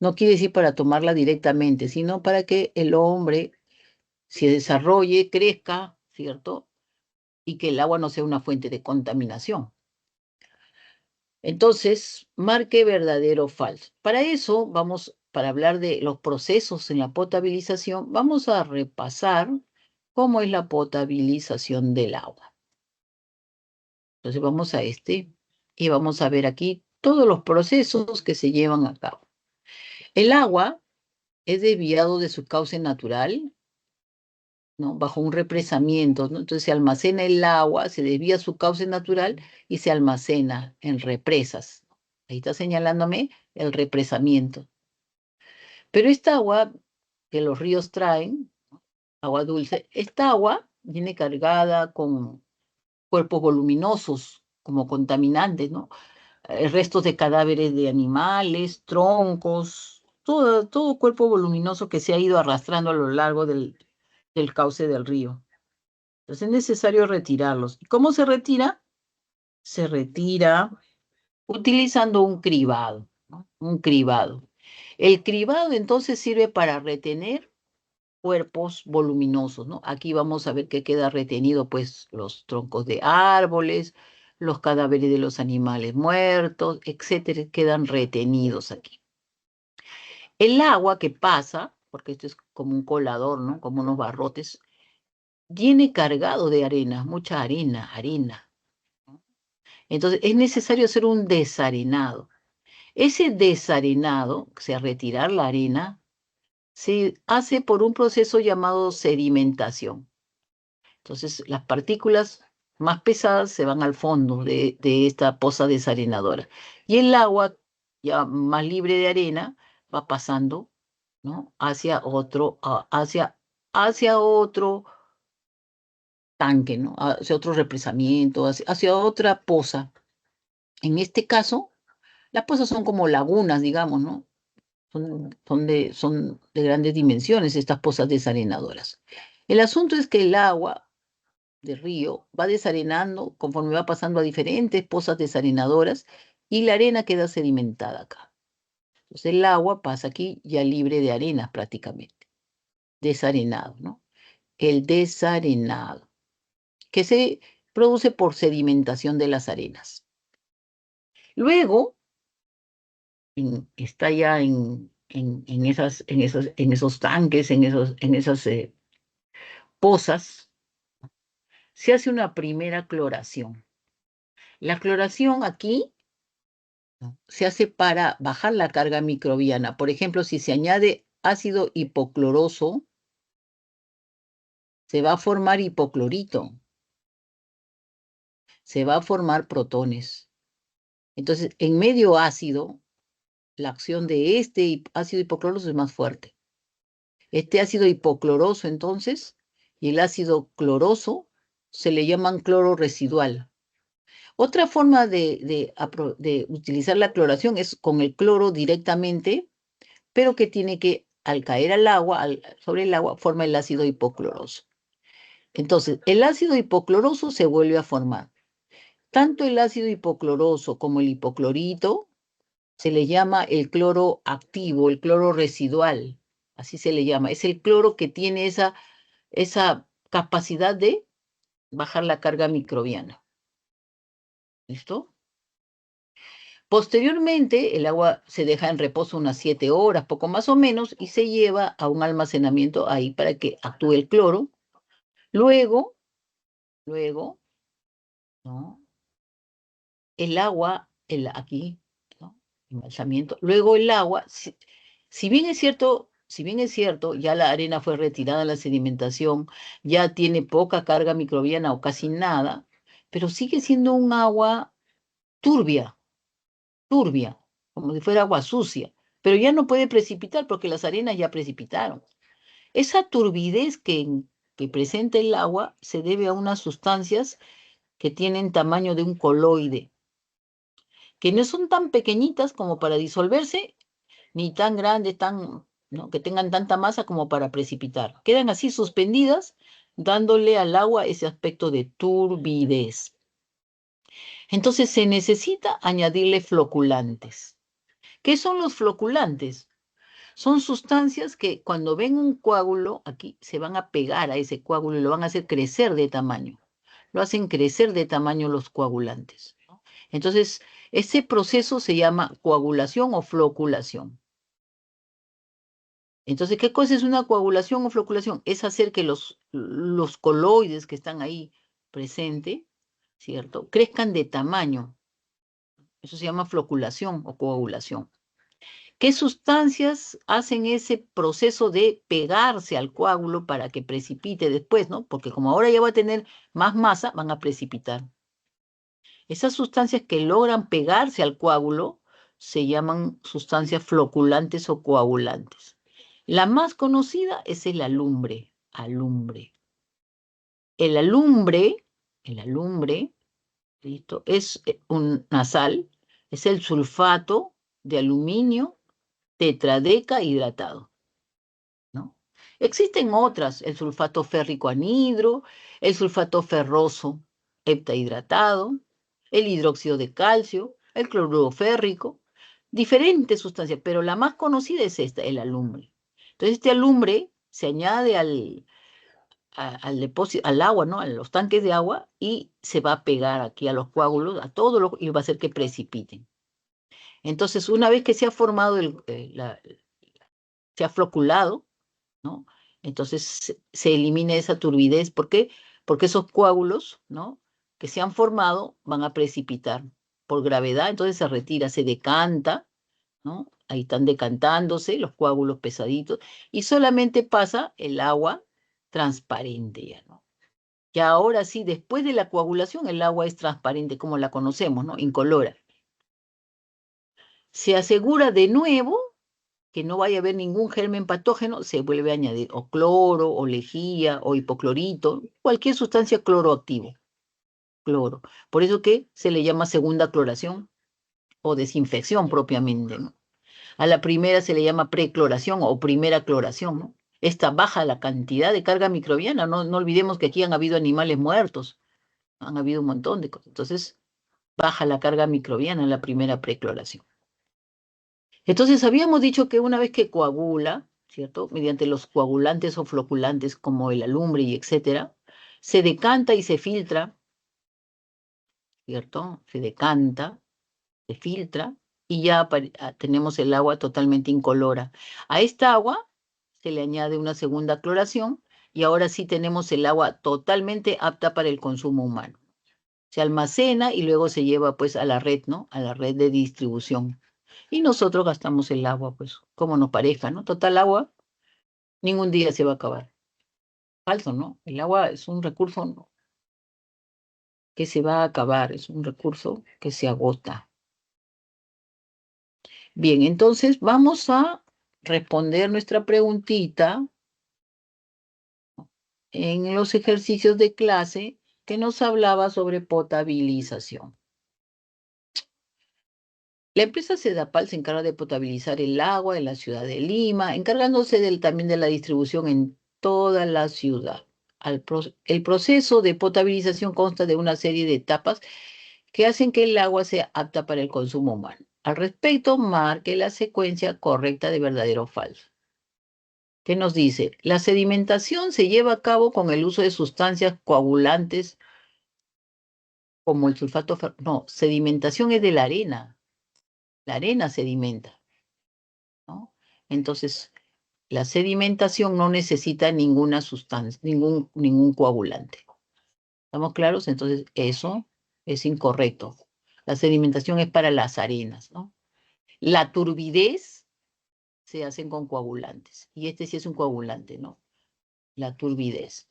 No quiere decir para tomarla directamente, sino para que el hombre se desarrolle, crezca, ¿cierto? Y que el agua no sea una fuente de contaminación. Entonces, marque verdadero o falso. Para eso, para hablar de los procesos en la potabilización, vamos a repasar cómo es la potabilización del agua. Entonces, vamos a y vamos a ver aquí todos los procesos que se llevan a cabo. El agua es desviado de su cauce natural ¿no? Bajo un represamiento, ¿no? Entonces se almacena el agua, se desvía su cauce natural y se almacena en represas. Ahí está señalándome el represamiento. Pero esta agua que los ríos traen, agua dulce, esta agua viene cargada con cuerpos voluminosos como contaminantes, ¿no? Restos de cadáveres de animales, troncos, todo cuerpo voluminoso que se ha ido arrastrando a lo largo del cauce del río. Entonces es necesario retirarlos. ¿Y cómo se retira? Se retira utilizando un cribado, ¿no? Un cribado. El cribado entonces sirve para retener cuerpos voluminosos, ¿no? Aquí vamos a ver que queda retenido, pues, los troncos de árboles, los cadáveres de los animales muertos, etcétera, quedan retenidos aquí. El agua que pasa, porque esto es como un colador, ¿no? Como unos barrotes, viene cargado de arena, mucha arena, arena. Entonces, es necesario hacer un desarenado. Ese desarenado, o sea, retirar la arena, se hace por un proceso llamado sedimentación. Entonces, las partículas más pesadas se van al fondo de esta poza desarenadora. Y el agua, ya más libre de arena, va pasando, ¿no? Hacia otro tanque, ¿no? Hacia otro represamiento, hacia otra poza. En este caso, las pozas son como lagunas, digamos, ¿no? Son de grandes dimensiones estas pozas desarenadoras. El asunto es que el agua del río va desarenando conforme va pasando a diferentes pozas desarenadoras y la arena queda sedimentada acá. Entonces el agua pasa aquí ya libre de arenas prácticamente, desarenado, ¿no? El desarenado, que se produce por sedimentación de las arenas. Luego, está ya en esos tanques, en esas pozas, se hace una primera cloración. La cloración aquí, ¿no?, se hace para bajar la carga microbiana. Por ejemplo, si se añade ácido hipocloroso, se va a formar hipoclorito, se va a formar protones. Entonces, en medio ácido, la acción de este ácido hipocloroso es más fuerte. Este ácido hipocloroso, entonces, y el ácido cloroso se le llaman cloro residual. Otra forma de utilizar la cloración es con el cloro directamente, pero que tiene que, al caer al agua, sobre el agua, forma el ácido hipocloroso. Entonces, el ácido hipocloroso se vuelve a formar. Tanto el ácido hipocloroso como el hipoclorito se le llama el cloro activo, el cloro residual, así se le llama. Es el cloro que tiene esa capacidad de bajar la carga microbiana. ¿Listo? Posteriormente, el agua se deja en reposo unas 7 horas, poco más o menos, y se lleva a un almacenamiento ahí para que actúe el cloro. Luego, ¿no?, el agua, aquí, ¿no?, embalsamiento. Luego el agua, si bien es cierto, ya la arena fue retirada de la sedimentación, ya tiene poca carga microbiana o casi nada, pero sigue siendo un agua turbia, turbia, como si fuera agua sucia, pero ya no puede precipitar porque las arenas ya precipitaron. Esa turbidez que presenta el agua se debe a unas sustancias que tienen tamaño de un coloide, que no son tan pequeñitas como para disolverse, ni tan grandes, ¿no?, que tengan tanta masa como para precipitar. Quedan así suspendidas, dándole al agua ese aspecto de turbidez. Entonces se necesita añadirle floculantes. ¿Qué son los floculantes? Son sustancias que cuando ven un coágulo, aquí se van a pegar a ese coágulo y lo van a hacer crecer de tamaño. Lo hacen crecer de tamaño los coagulantes, ¿no? Entonces, ese proceso se llama coagulación o floculación. Entonces, ¿qué cosa es una coagulación o floculación? Es hacer que los coloides que están ahí presentes, ¿cierto?, crezcan de tamaño. Eso se llama floculación o coagulación. ¿Qué sustancias hacen ese proceso de pegarse al coágulo para que precipite después, ¿no? Porque como ahora ya va a tener más masa, van a precipitar. Esas sustancias que logran pegarse al coágulo se llaman sustancias floculantes o coagulantes. La más conocida es el alumbre, alumbre. El alumbre, el alumbre, ¿listo? Es una sal, es el sulfato de aluminio tetradeca hidratado, ¿no? Existen otras, el sulfato férrico anhidro, el sulfato ferroso heptahidratado, el hidróxido de calcio, el cloruro férrico, diferentes sustancias, pero la más conocida es esta, el alumbre. Entonces, este alumbre se añade al depósito, al agua, ¿no? A los tanques de agua y se va a pegar aquí a los coágulos, a todo lo, y va a hacer que precipiten. Entonces, una vez que se ha formado, se ha floculado, ¿no? Entonces se elimina esa turbidez. ¿Por qué? Porque esos coágulos, ¿no? Que se han formado van a precipitar por gravedad, entonces se retira, se decanta, ¿no? Ahí están decantándose los coágulos pesaditos y solamente pasa el agua transparente ya, ¿no? Ya ahora sí, después de la coagulación, el agua es transparente como la conocemos, ¿no? Incolora. Se asegura de nuevo que no vaya a haber ningún germen patógeno, se vuelve a añadir o cloro, o lejía, o hipoclorito, cualquier sustancia cloroactivo, cloro. Por eso que se le llama segunda cloración o desinfección propiamente, ¿no? A la primera se le llama precloración o primera cloración, ¿no? Esta baja la cantidad de carga microbiana, no, no olvidemos que aquí han habido animales muertos, han habido un montón de cosas. Entonces, baja la carga microbiana en la primera precloración. Entonces, habíamos dicho que una vez que coagula, ¿cierto? Mediante los coagulantes o floculantes como el alumbre y etcétera, se decanta y se filtra, ¿cierto? Se decanta, se filtra y ya tenemos el agua totalmente incolora. A esta agua se le añade una segunda cloración y ahora sí tenemos el agua totalmente apta para el consumo humano. Se almacena y luego se lleva pues a la red, ¿no? A la red de distribución. Y nosotros gastamos el agua, pues, como nos parezca, ¿no? Total agua, ningún día se va a acabar. Falso, ¿no? El agua es un recurso que se va a acabar, es un recurso que se agota. Bien, entonces vamos a responder nuestra preguntita en los ejercicios de clase que nos hablaba sobre potabilización. La empresa Sedapal se encarga de potabilizar el agua en la ciudad de Lima, encargándose también de la distribución en toda la ciudad. El proceso de potabilización consta de una serie de etapas que hacen que el agua sea apta para el consumo humano. Al respecto, marque la secuencia correcta de verdadero o falso. ¿Qué nos dice? La sedimentación se lleva a cabo con el uso de sustancias coagulantes como el sulfato. No, sedimentación es de la arena. La arena sedimenta, ¿no? Entonces, la sedimentación no necesita ninguna sustancia, ningún coagulante. ¿Estamos claros? Entonces, eso es incorrecto. La sedimentación es para las arenas, ¿no? La turbidez se hacen con coagulantes. Y este sí es un coagulante, ¿no? La turbidez.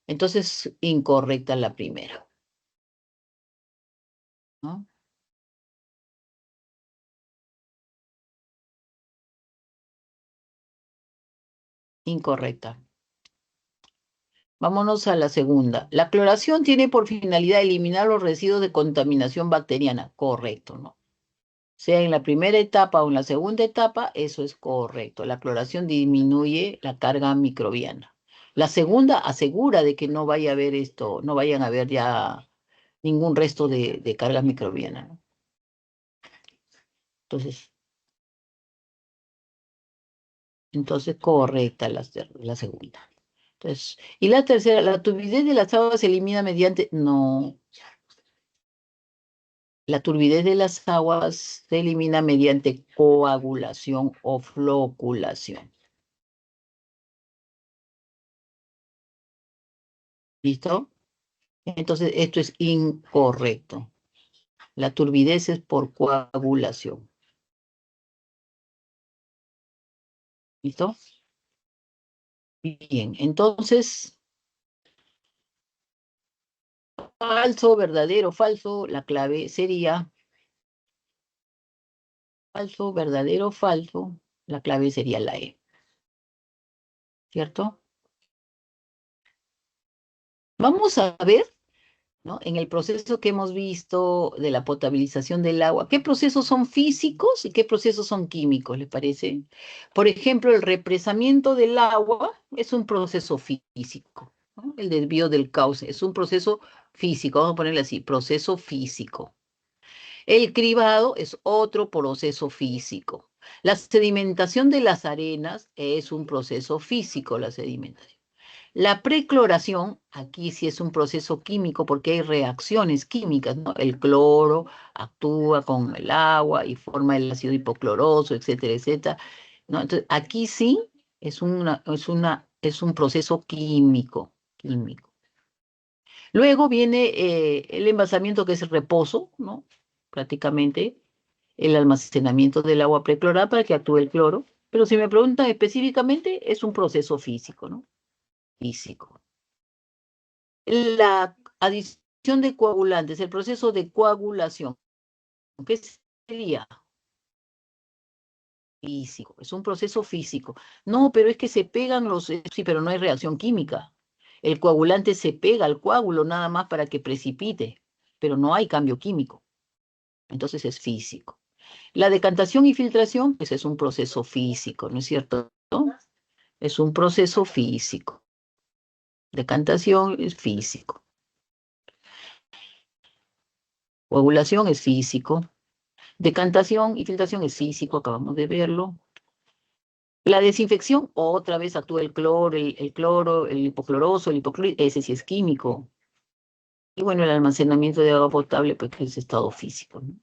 Entonces, incorrecta la primera, ¿no? Incorrecta. Vámonos a la segunda. La cloración tiene por finalidad eliminar los residuos de contaminación bacteriana. Correcto, ¿no? Sea en la primera etapa o en la segunda etapa, eso es correcto. La cloración disminuye la carga microbiana. La segunda asegura de que no vaya a haber esto, no vayan a haber ya ningún resto de carga microbiana, ¿no? Entonces correcta la segunda. Entonces, y la tercera, la turbidez de las aguas se elimina mediante, no, la turbidez de las aguas se elimina mediante coagulación o floculación. ¿Listo? Entonces, esto es incorrecto. La turbidez es por coagulación. ¿Listo? Bien, entonces, falso, verdadero, falso, la clave sería falso, verdadero, falso, la clave sería la E, ¿cierto? Vamos a ver, ¿no? En el proceso que hemos visto de la potabilización del agua, ¿qué procesos son físicos y qué procesos son químicos, les parece? Por ejemplo, el represamiento del agua es un proceso físico, ¿no? El desvío del cauce es un proceso físico, vamos a ponerle así, proceso físico. El cribado es otro proceso físico. La sedimentación de las arenas es un proceso físico, la sedimentación. La precloración, aquí sí es un proceso químico porque hay reacciones químicas, ¿no? El cloro actúa con el agua y forma el ácido hipocloroso, etcétera, etcétera, ¿no? Entonces, aquí sí es un proceso químico, químico. Luego viene el envasamiento, que es el reposo, ¿no? Prácticamente el almacenamiento del agua preclorada para que actúe el cloro. Pero si me preguntan específicamente, es un proceso físico, ¿no? Físico. La adición de coagulantes, el proceso de coagulación, ¿qué sería? Físico, es un proceso físico. No, pero es que se pegan los, sí, pero no hay reacción química. El coagulante se pega al coágulo nada más para que precipite, pero no hay cambio químico. Entonces es físico. La decantación y filtración, pues es un proceso físico, ¿no es cierto? Es un proceso físico. Decantación es físico. Coagulación es físico. Decantación y filtración es físico, acabamos de verlo. La desinfección, otra vez actúa el cloro, el cloro, el hipocloroso, el hipoclorito, ese sí es químico. Y bueno, el almacenamiento de agua potable, pues que es estado físico, ¿no?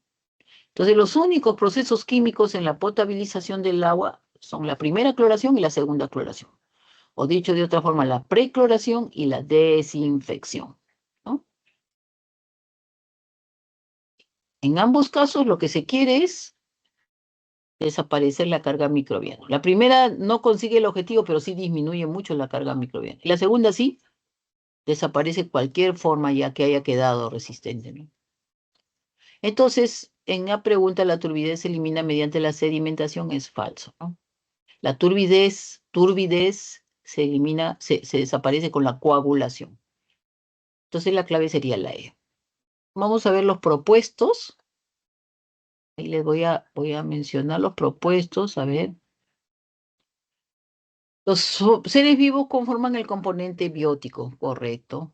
Entonces, los únicos procesos químicos en la potabilización del agua son la primera cloración y la segunda cloración. O dicho de otra forma, la precloración y la desinfección, ¿no? En ambos casos, lo que se quiere es desaparecer la carga microbiana. La primera no consigue el objetivo, pero sí disminuye mucho la carga microbiana. Y la segunda sí, desaparece cualquier forma ya que haya quedado resistente, ¿no? Entonces, en la pregunta, la turbidez se elimina mediante la sedimentación, es falso, ¿no? La turbidez se elimina, se desaparece con la coagulación. Entonces, la clave sería la E. Vamos a ver los propuestos. Ahí les voy a mencionar los propuestos, a ver. Los seres vivos conforman el componente biótico, correcto.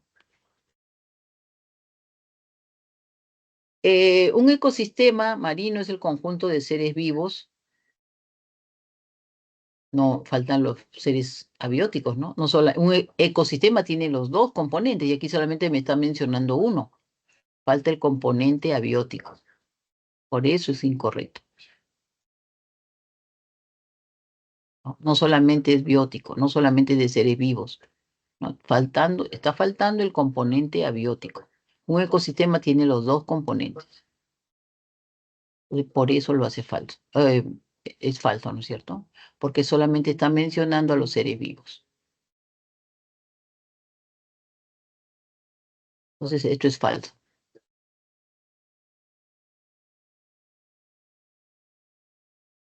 Un ecosistema marino es el conjunto de seres vivos. No faltan los seres abióticos, ¿no? No solo, un ecosistema tiene los dos componentes y aquí solamente me está mencionando uno. Falta el componente abiótico. Por eso es incorrecto, ¿no? No solamente es biótico, no solamente de seres vivos, ¿no? Está faltando el componente abiótico. Un ecosistema tiene los dos componentes. Y por eso lo hace falso. Es falso, ¿no es cierto? Porque solamente está mencionando a los seres vivos. Entonces, esto es falso.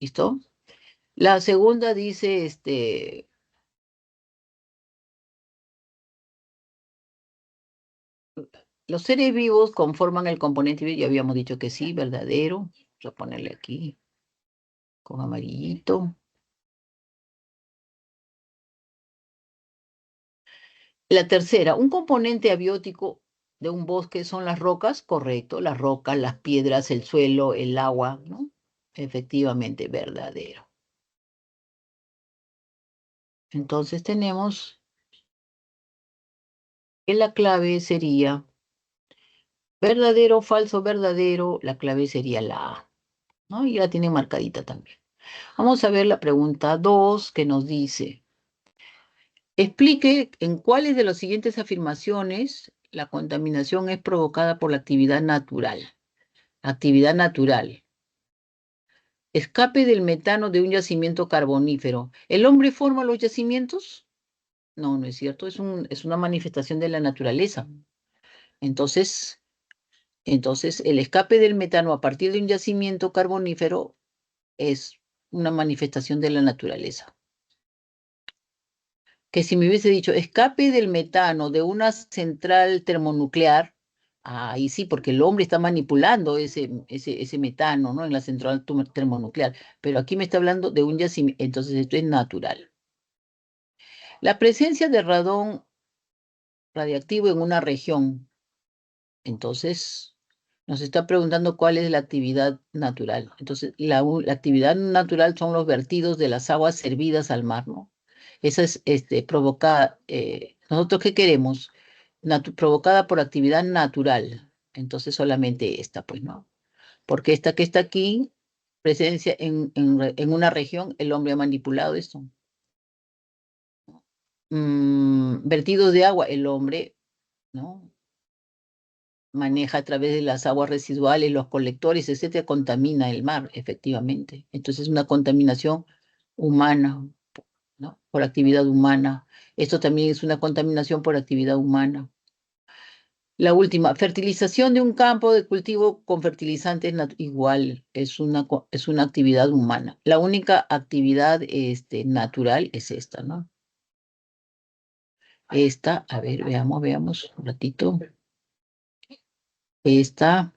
¿Listo? La segunda dice, los seres vivos conforman el componente vivo. Ya habíamos dicho que sí, verdadero. Vamos a ponerle aquí con amarillito. La tercera, un componente abiótico de un bosque son las rocas, correcto. Las rocas, las piedras, el suelo, el agua, ¿no? Efectivamente, verdadero. Entonces tenemos que la clave sería verdadero, falso, verdadero. La clave sería la A, ¿no? Y la tiene marcadita también. Vamos a ver la pregunta 2 que nos dice, explique en cuáles de las siguientes afirmaciones la contaminación es provocada por la actividad natural. Actividad natural. Escape del metano de un yacimiento carbonífero. ¿El hombre forma los yacimientos? No, no es cierto. Es una manifestación de la naturaleza. Entonces, entonces, el escape del metano a partir de un yacimiento carbonífero es una manifestación de la naturaleza. Que si me hubiese dicho escape del metano de una central termonuclear, ahí sí, porque el hombre está manipulando ese metano, ¿no? En la central termonuclear. Pero aquí me está hablando de un yacimiento, entonces esto es natural. La presencia de radón radiactivo en una región, entonces nos está preguntando cuál es la actividad natural. Entonces, la actividad natural son los vertidos de las aguas servidas al mar, ¿no? Esa es provocada. ¿Nosotros qué queremos? Provocada por actividad natural. Entonces, solamente esta, pues, ¿no? Porque esta que está aquí, presencia en una región, el hombre ha manipulado esto. Vertidos de agua, el hombre, ¿no? Maneja a través de las aguas residuales, los colectores, etcétera, contamina el mar, efectivamente. Entonces, una contaminación humana, ¿no? Por actividad humana. Esto también es una contaminación por actividad humana. La última, fertilización de un campo de cultivo con fertilizantes igual, es una actividad humana. La única actividad natural es esta, ¿no? Esta, a ver, veamos un ratito. Esta.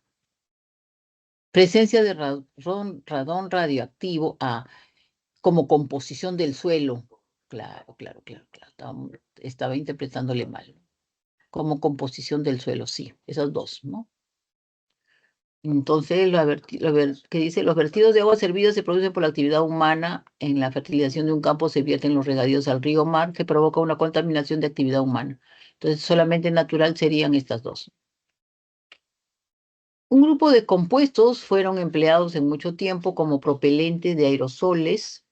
Presencia de radón radioactivo como composición del suelo. Claro. Estaba interpretándole mal. Como composición del suelo, sí, esas dos, ¿no? Entonces, ¿qué dice? Los vertidos de agua servidas se producen por la actividad humana. En la fertilización de un campo se vierten los regadíos al río mar, que provoca una contaminación de actividad humana. Entonces, solamente natural serían estas dos. Un grupo de compuestos fueron empleados en mucho tiempo como propelentes de aerosoles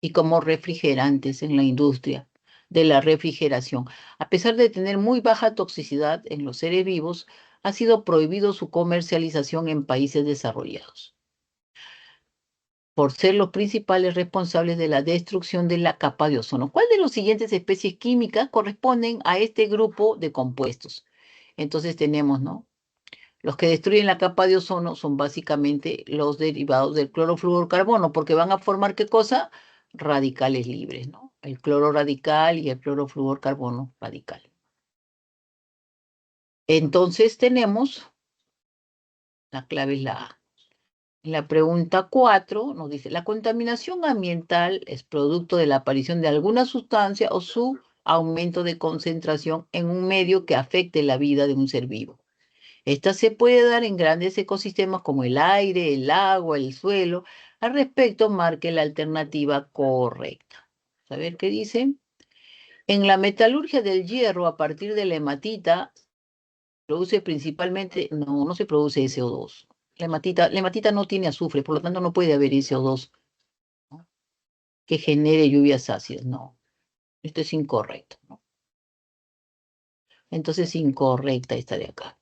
y como refrigerantes en la industria de la refrigeración. A pesar de tener muy baja toxicidad en los seres vivos, ha sido prohibido su comercialización en países desarrollados, por ser los principales responsables de la destrucción de la capa de ozono. ¿Cuál de las siguientes especies químicas corresponden a este grupo de compuestos? Entonces tenemos, ¿no? Los que destruyen la capa de ozono son básicamente los derivados del clorofluorcarbono, porque van a formar ¿qué cosa? Radicales libres, ¿no? El cloro radical y el clorofluorcarbono radical. Entonces tenemos, la clave es la A. En la pregunta 4 nos dice, la contaminación ambiental es producto de la aparición de alguna sustancia o su aumento de concentración en un medio que afecte la vida de un ser vivo. Esta se puede dar en grandes ecosistemas como el aire, el agua, el suelo. Al respecto, marque la alternativa correcta. A ver qué dice. En la metalurgia del hierro, a partir de la hematita, produce principalmente, no se produce SO2. La hematita no tiene azufre, por lo tanto no puede haber SO2, ¿no? Que genere lluvias ácidas. No, esto es incorrecto, ¿no? Entonces, incorrecta esta de acá.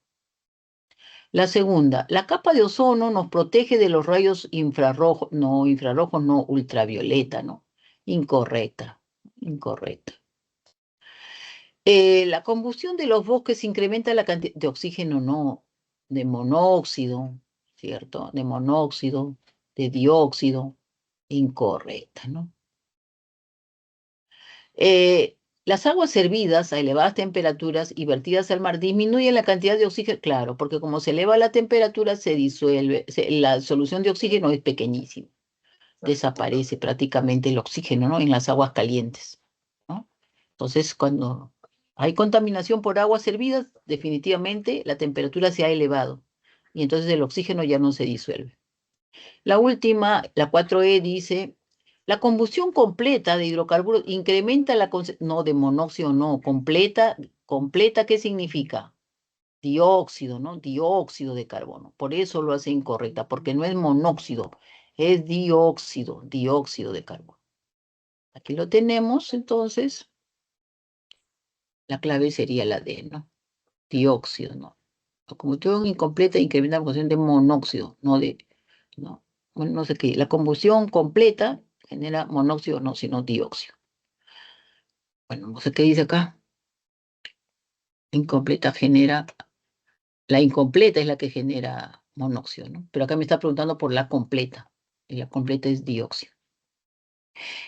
La segunda, la capa de ozono nos protege de los rayos infrarrojos, no, ultravioleta, no. Incorrecta. La combustión de los bosques incrementa la cantidad de oxígeno, no, de monóxido, ¿cierto? De monóxido, de dióxido, incorrecta, ¿no? Las aguas hervidas a elevadas temperaturas y vertidas al mar disminuyen la cantidad de oxígeno, claro, porque como se eleva la temperatura, se disuelve, la solución de oxígeno es pequeñísima, desaparece prácticamente el oxígeno, ¿no? En las aguas calientes, ¿no? Entonces, cuando hay contaminación por aguas hervidas, definitivamente la temperatura se ha elevado y entonces el oxígeno ya no se disuelve. La última, la 4E dice, la combustión completa de hidrocarburos incrementa la no, de monóxido, no, completa, ¿qué significa? Dióxido, ¿no? Dióxido de carbono. Por eso lo hace incorrecta, porque no es monóxido, es dióxido de carbono. Aquí lo tenemos, entonces, la clave sería la D, ¿no? Dióxido, ¿no? La combustión incompleta incrementa la combustión de monóxido, no de, ¿no? bueno, no sé qué, la combustión completa genera monóxido, no, sino dióxido. Bueno, no sé qué dice acá. Incompleta genera, la incompleta es la que genera monóxido, ¿no? Pero acá me está preguntando por la completa, y la completa es dióxido.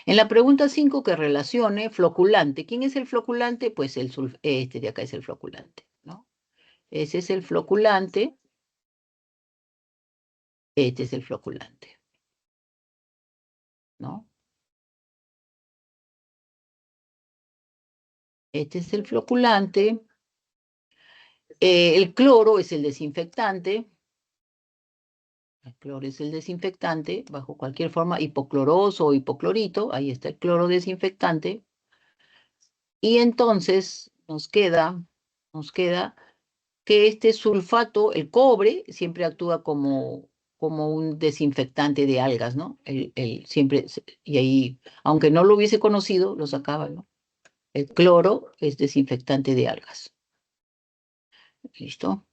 En la pregunta 5 que relacione floculante. ¿Quién es el floculante? Pues este de acá es el floculante, ¿no? Ese es el floculante, este es el floculante, ¿no? Este es el floculante. El cloro es el desinfectante. El cloro es el desinfectante, bajo cualquier forma, hipocloroso o hipoclorito. Ahí está el cloro desinfectante. Y entonces nos queda que este sulfato, el cobre, siempre actúa como un desinfectante de algas, ¿no? Siempre, y ahí, aunque no lo hubiese conocido, lo sacaba, ¿no? El cloro es desinfectante de algas. ¿Listo?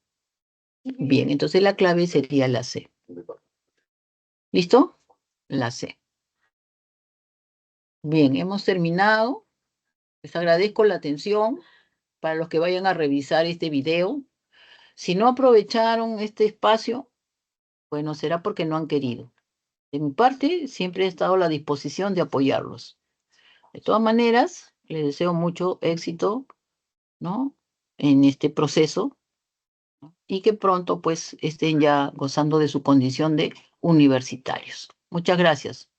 Bien, entonces la clave sería la C. ¿Listo? La C. Bien, hemos terminado. Les agradezco la atención para los que vayan a revisar este video. Si no aprovecharon este espacio, bueno, será porque no han querido. De mi parte, siempre he estado a la disposición de apoyarlos. De todas maneras, les deseo mucho éxito, ¿no? En este proceso, ¿no? Y que pronto, pues, estén ya gozando de su condición de universitarios. Muchas gracias.